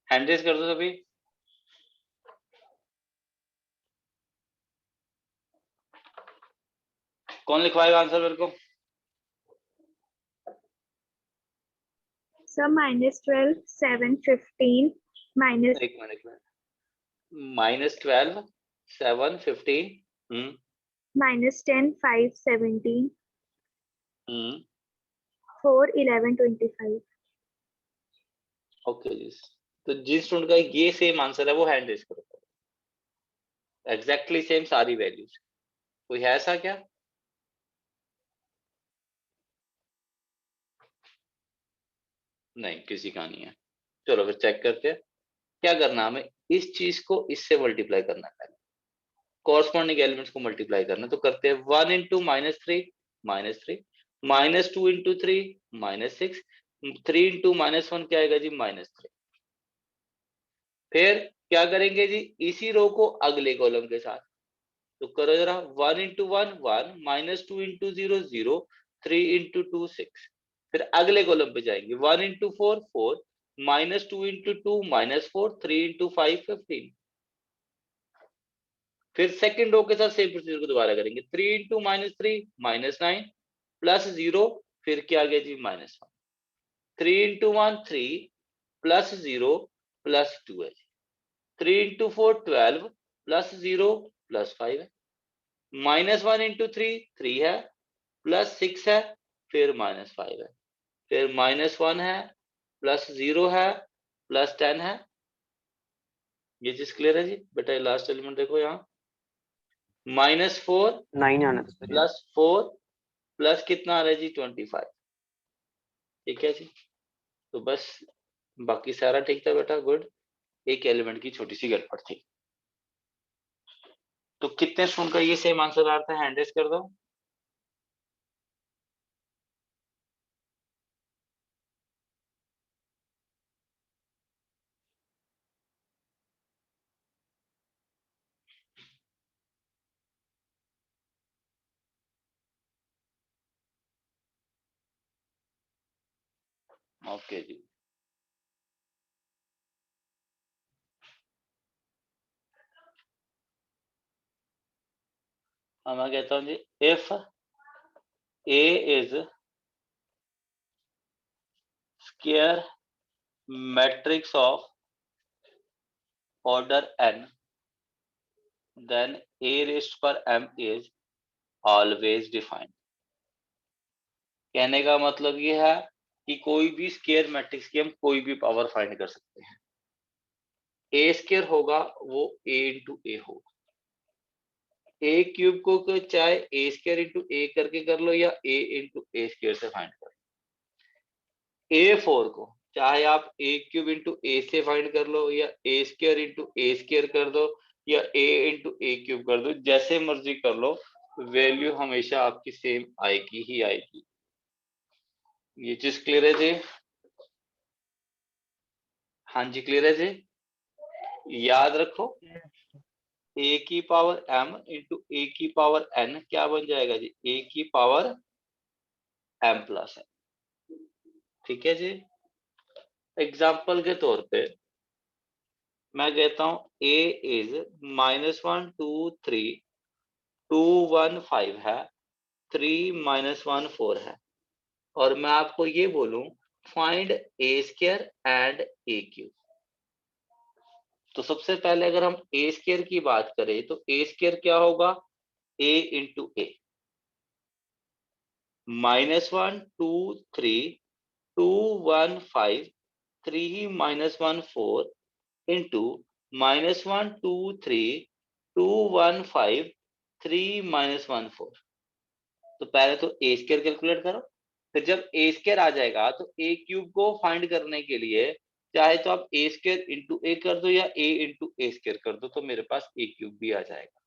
हैंड रेज कर दो सभी। कौन लिखवाएगा आंसर मेरे को? सर -12 7 15 माइनस एक मिनट -12 7 15 -10 5 17 4 11 25। ओके जी। तो जिस स्टूडेंट का ये सेम आंसर है वो हैंड रेज करो। एग्जैक्टली सेम सारी वैल्यूज। कोई है ऐसा क्या? नहीं, किसी का नहीं है। चलो फिर चेक करते हैं। क्या करना है हमें? इस चीज को इससे मल्टीप्लाई करना है। पहले कॉरस्पॉन्डिंग एलिमेंट्स को मल्टीप्लाई करना है, तो करते हैं 1 इंटू -3 -3, -2 इंटू 3 -6, 3 इंटू -1 क्या आएगा जी? -3। फिर क्या करेंगे जी? इसी रो को अगले कॉलम के साथ, तो करो जरा। 1 इंटू 1 1, -2 इंटू 0 0, 3 इंटू 2 6। फिर अगले कॉलम पे जाएंगे। 1 इंटू 4 4, -2 इंटू 2 -4, 3 इंटू 5 15। फिर सेकंड रो के साथ सेम प्रोसीजर को दोबारा करेंगे। 3 इंटू -3 -9, प्लस 0, फिर क्या आ गया जी? -1। 3 इंटू 1 3, प्लस 0, प्लस 2 है। 3 इंटू 4 12, प्लस 0, प्लस 5 है। -1 इंटू 3 3 है, प्लस 6 है, फिर -5 है, फिर -1 है, प्लस 0 है, प्लस 10 है। ये चीज क्लियर है जी? बेटा लास्ट एलिमेंट देखो यहाँ, -4 9 आना था सर। प्लस 4 प्लस कितना आ रहा है जी? 25। ठीक है जी। तो बस बाकी सारा ठीक था बेटा, गुड। एक एलिमेंट की छोटी सी गड़बड़ थी। तो कितने स्टूडेंट का ये सेम आंसर आ रहा था? हैंड रेज कर दो। ओके जी। अब मैं कहता हूँ जी, if A is square matrix of order n, then a raised पर m is always defined। कहने का मतलब ये है कि कोई भी स्क्वायर मैट्रिक्स की हम कोई भी पावर फाइंड कर सकते हैं। ए स्क्वायर होगा वो a इंटू ए होगा। ए क्यूब को चाहे ए स्क्वायर इंटू ए करके कर लो या ए इंटू ए स्क्वायर से फाइंड कर लो। ए फोर को चाहे आप ए क्यूब इंटू ए से फाइंड कर लो या ए स्क्वायर इंटू ए स्क्वायर कर दो या ए इंटू ए क्यूब कर दो, जैसे मर्जी कर लो, वैल्यू हमेशा आपकी सेम आएगी ही आएगी। ये चीज क्लियर है जी? हाँ जी, क्लियर है जी। याद रखो, ए की पावर m इंटू ए की पावर n क्या बन जाएगा जी? ए की पावर m प्लस n। ठीक है जी। एग्जाम्पल के तौर पे मैं कहता हूं a इज -1 2 3 2 1 5 है, 3 -1 4 है, और मैं आपको ये बोलूं find A square and A cube. तो सबसे पहले अगर हम ए स्क्वायर की बात करें तो ए स्क्वायर क्या होगा? ए इंटू ए, -1 2 3 2 1 5 3 -1 4 इंटू -1 2 3 2 1 5 3 -1 4। तो पहले तो ए स्क्वायर कैलकुलेट करो, फिर जब ए स्क्वायर आ जाएगा तो ए क्यूब को फाइंड करने के लिए चाहे तो आप ए स्क्वायर इंटू ए कर दो या ए इंटू ए स्क्वायर कर दो, तो मेरे पास ए क्यूब भी आ जाएगा।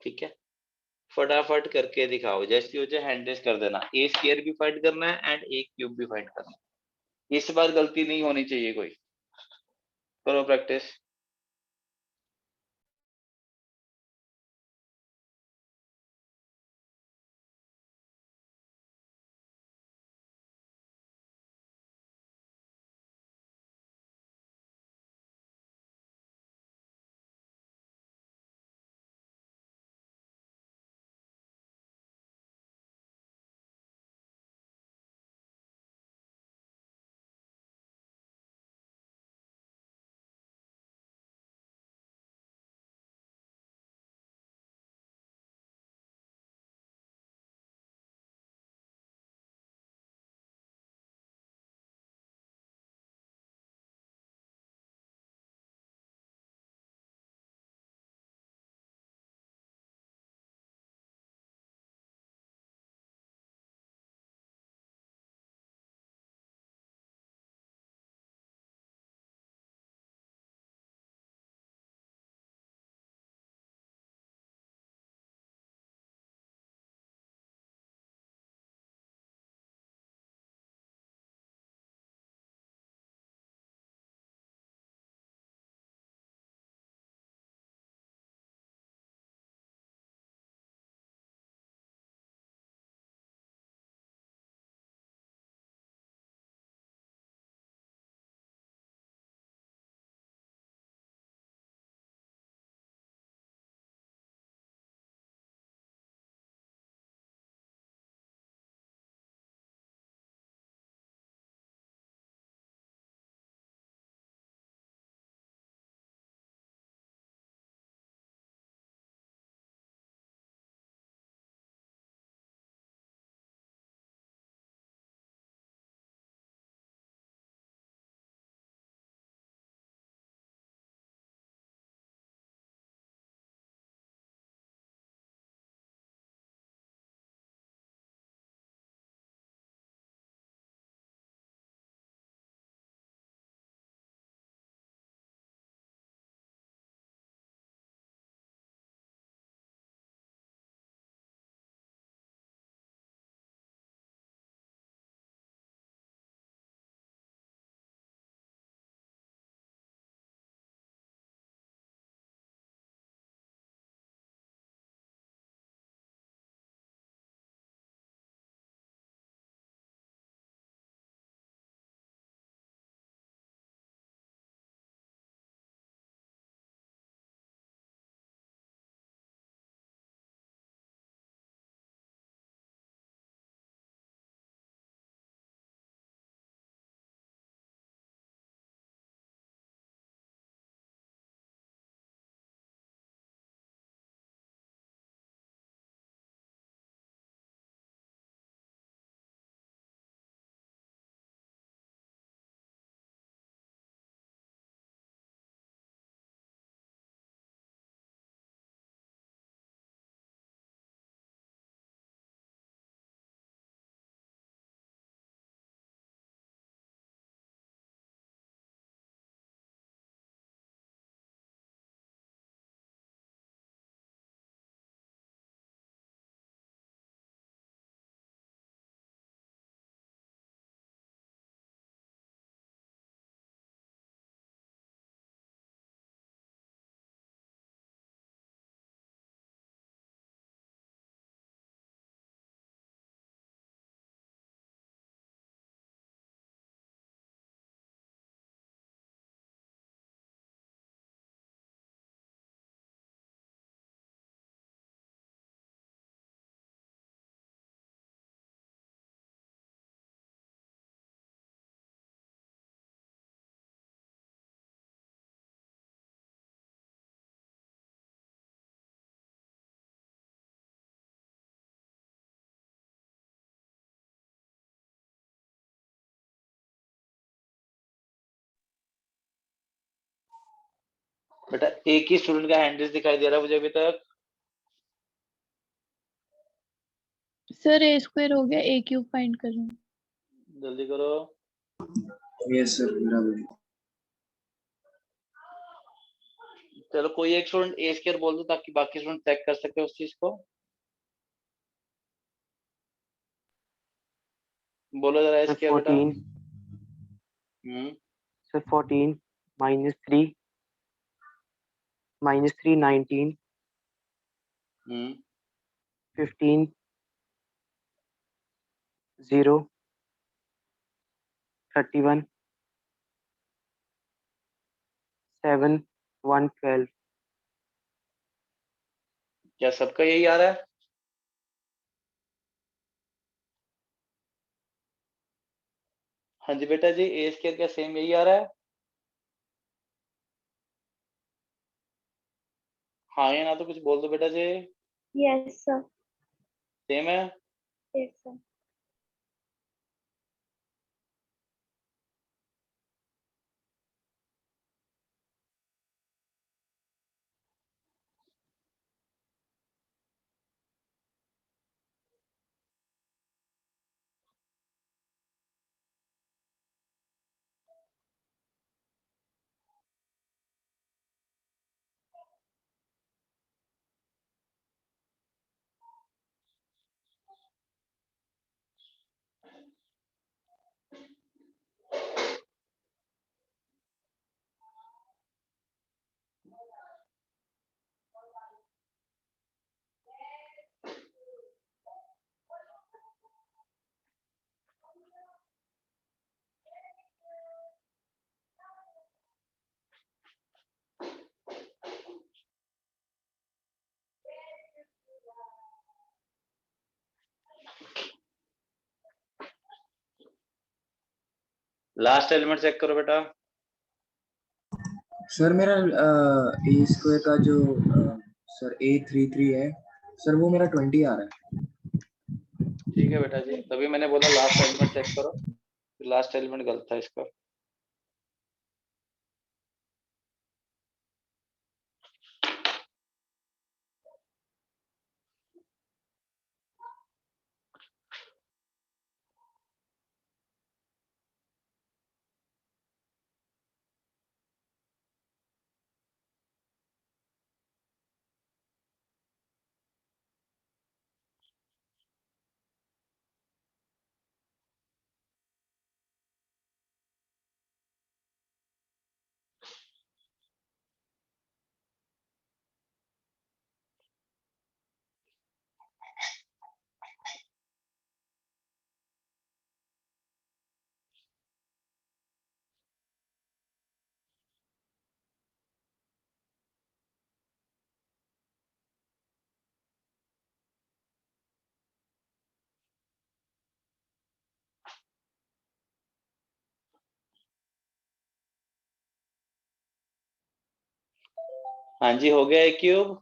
ठीक है, फटाफट करके दिखाओ, जैसी हो जाए हैंड रेज कर देना। ए स्क्वायर भी फाइंड करना है एंड ए क्यूब भी फाइंड करना है। इस बार गलती नहीं होनी चाहिए कोई। करो प्रैक्टिस। बेटा एक ही स्टूडेंट का हैंड रेज दिखाई दे रहा है मुझे अभी तक। सर ए स्क्वायर हो गया, ए क्यूब फाइंड कर रही हूँ। जल्दी करो। यस सर, बराबर। चलो कोई एक स्टूडेंट ए स्क्वायर बोल दो ताकि बाकी स्टूडेंट चेक कर सके उस चीज को। बोलो जरा ए सर स्क्वायर बेटा। 14 सर 14 -3 -3 19 15 0 31 7 1 12। क्या सबका यही आ रहा है? हाँ जी बेटा जी, ए स्क्वायर क्या सेम यही आ रहा है? हाँ या ना तो कुछ बोल दो बेटा जी। Yes sir. सेम है। Yes sir. Last element check करो बेटा। सर मेरा ए स्क्वायर का जो सर A33 है सर, वो मेरा 20 आ रहा है। ठीक है बेटा जी, तभी मैंने बोला लास्ट एलिमेंट चेक करो। लास्ट एलिमेंट गलत था इसका। हाँ जी, हो गया ए क्यूब।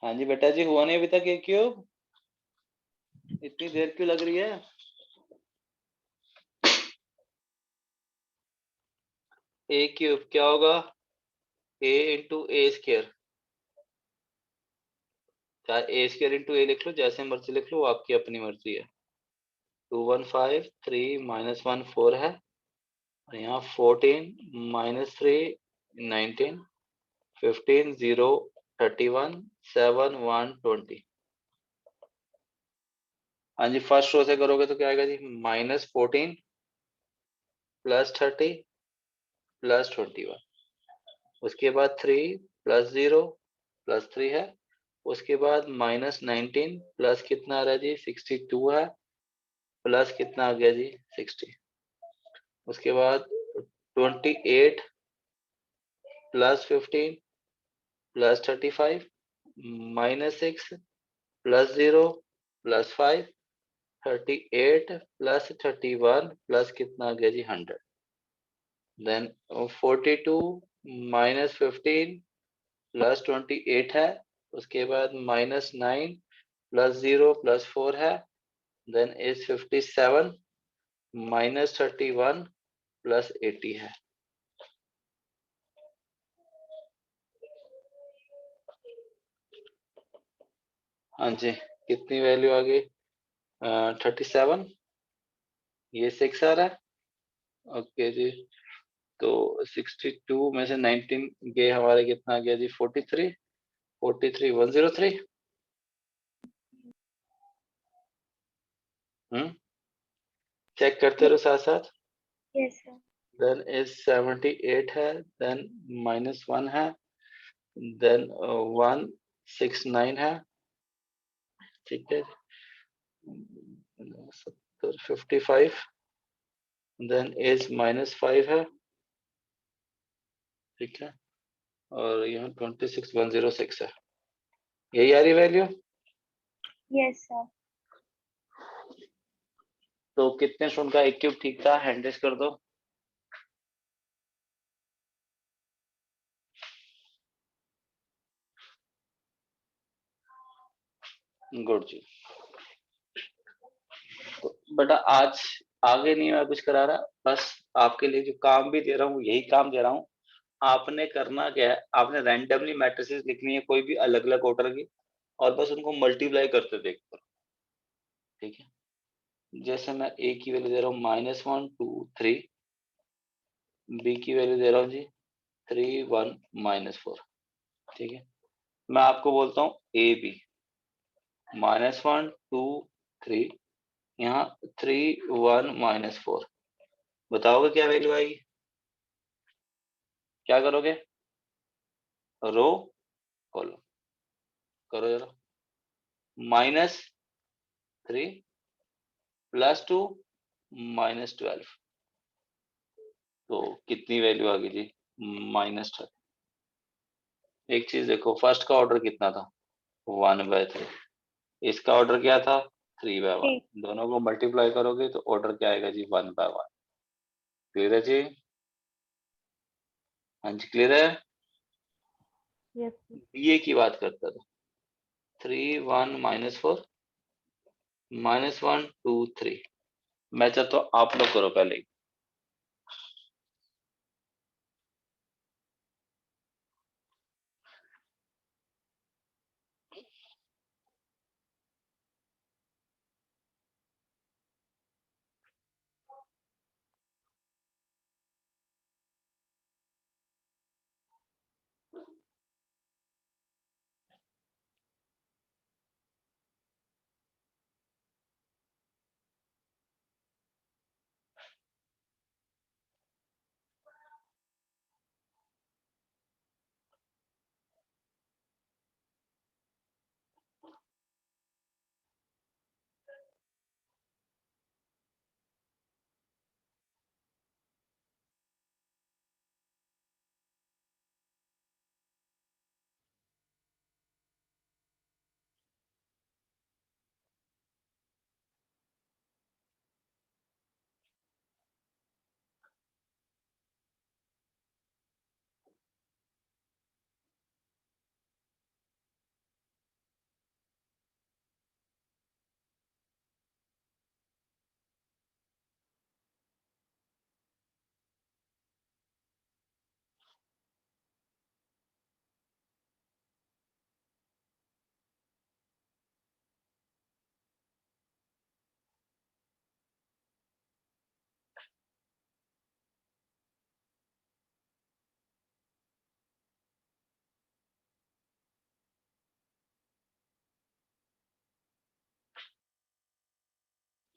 हाँ जी बेटा जी, हुआ नहीं अभी तक ए क्यूब? इतनी देर क्यों लग रही है? ए क्यूब क्या होगा? ए इंटू ए स्क्वायर। चाहे ए स्क्वायर इंटू ए लिख लो, जैसे मर्जी लिख लो, वो आपकी अपनी मर्जी है। 215 3 माइनस 1 4 है, और यहाँ 14 माइनस 3 19 15 0 31 7 1 20। हाँ जी, फर्स्ट रो से करोगे तो क्या आएगा जी? -14 +30 +21। उसके बाद 3 +0 +3 है। उसके बाद -19 प्लस कितना आ रहा है जी? 62 है, प्लस कितना आ गया जी? 60। उसके बाद 28 +15 plus 35 minus 6 plus 0 plus 5 38 plus 31 plus कितना आ गया जी 100 देन 42 माइनस 15 प्लस 28 है उसके बाद माइनस 9 प्लस 0 प्लस 4 है देन इज 57 माइनस 31 प्लस 80 है हाँ जी कितनी वैल्यू आ गई 37 ये 6 आ रहा है ओके जी तो 62 में से 19 गए हमारे कितना आ गया जी 43 103 चेक करते रहो साथ साथ Yes, sir. देन इज 78 है देन माइनस 1 है देन 169 है ठीक है 55 देन इज माइनस 5 है ठीक है और यहाँ 26106 है यही आ रही वैल्यू Yes, sir. तो कितने स्टूडेंट का एक क्यूब ठीक था हैंड रेज कर दो गुड जी तो बेटा आज आगे नहीं मैं कुछ करा रहा बस आपके लिए जो काम भी दे रहा हूँ यही काम दे रहा हूँ आपने करना क्या है आपने रैंडमली मैट्रिसेस लिखनी है कोई भी अलग अलग ऑर्डर की और बस उनको मल्टीप्लाई करते देखते ठीक है जैसे मैं ए की वैल्यू दे रहा हूँ -1 2 3 बी की वैल्यू दे रहा हूँ जी 3 1 -4 ठीक है मैं आपको बोलता हूँ ए बी -1 2 3 यहाँ 3 1 -4 बताओगे क्या वैल्यू आएगी क्या करोगे रो कॉलम करो जरा -3 +2 -12 तो कितनी वैल्यू आ गई जी -13 एक चीज देखो फर्स्ट का ऑर्डर कितना था 1/3 इसका ऑर्डर क्या था 3/1 3. दोनों को मल्टीप्लाई करोगे तो ऑर्डर क्या आएगा जी 1/1 क्लियर है जी हाँ जी क्लियर है यस ये की बात करता था 3 1 -4 -1 2 3 मैं चाहता हूँ आप लोग करो पहले ही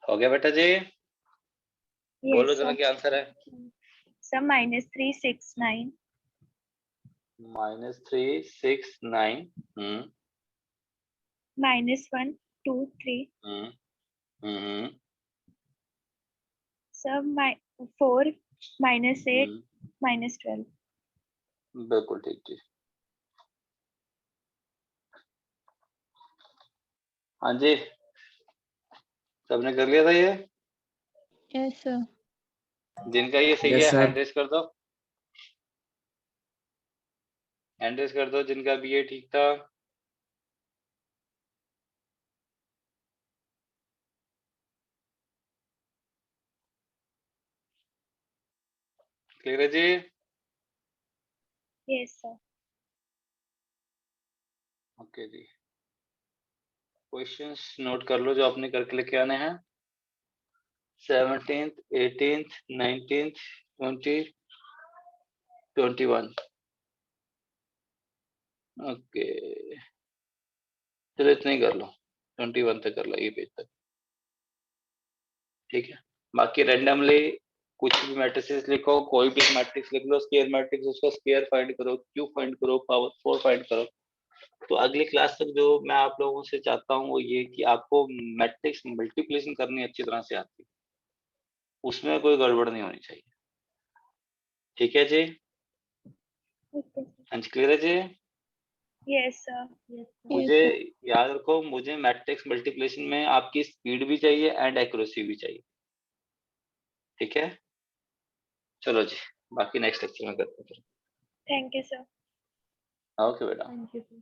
हो गया बेटा जी बोलो Yes, जरा sir. क्या आंसर है Sir, -369 -369 -1 2 3. हम्म Sir, 4 -8 -12. बिल्कुल ठीक जी हाँ जी, सबने कर लिया था ये? Yes sir. जिनका ये सही Yes, है sir. हैंड रेज कर दो, हैंड रेज कर दो जिनका भी ये ठीक था। क्लियर है जी? Yes, sir. ओके जी, क्वेश्चंस नोट कर लो जो आपने करके लेके आने हैं। 17th, 18th, 19th, 20, 21। ओके, चलो इतना ही कर लो, 21 तक कर लो, ये पेज तक, ठीक है। बाकी रैंडमली कुछ भी मैट्रिसेस लिखो, कोई भी मैट्रिक्स लिख लो, स्क्वायर मैट्रिक्स, उसका स्क्वायर फाइंड करो, क्यूब फाइंड करो, पावर 4 फाइंड करो। तो अगली क्लास तक जो मैं आप लोगों से चाहता हूँ वो ये कि आपको मैट्रिक्स मल्टीप्लिकेशन करनी अच्छी तरह से आती है, उसमें कोई गड़बड़ नहीं होनी चाहिए, ठीक है जी? Okay, sir. हाँ जी, क्लियर है जी? Yes, sir. मुझे याद रखो, मुझे मैट्रिक्स मल्टीप्लिकेशन में आपकी स्पीड भी चाहिए एंड एक्यूरेसी भी चाहिए, ठीक है? चलो जी, बाकी नेक्स्ट लेक्चर में करते हैं। Thank you, sir. ओके बेटा। Thank you sir.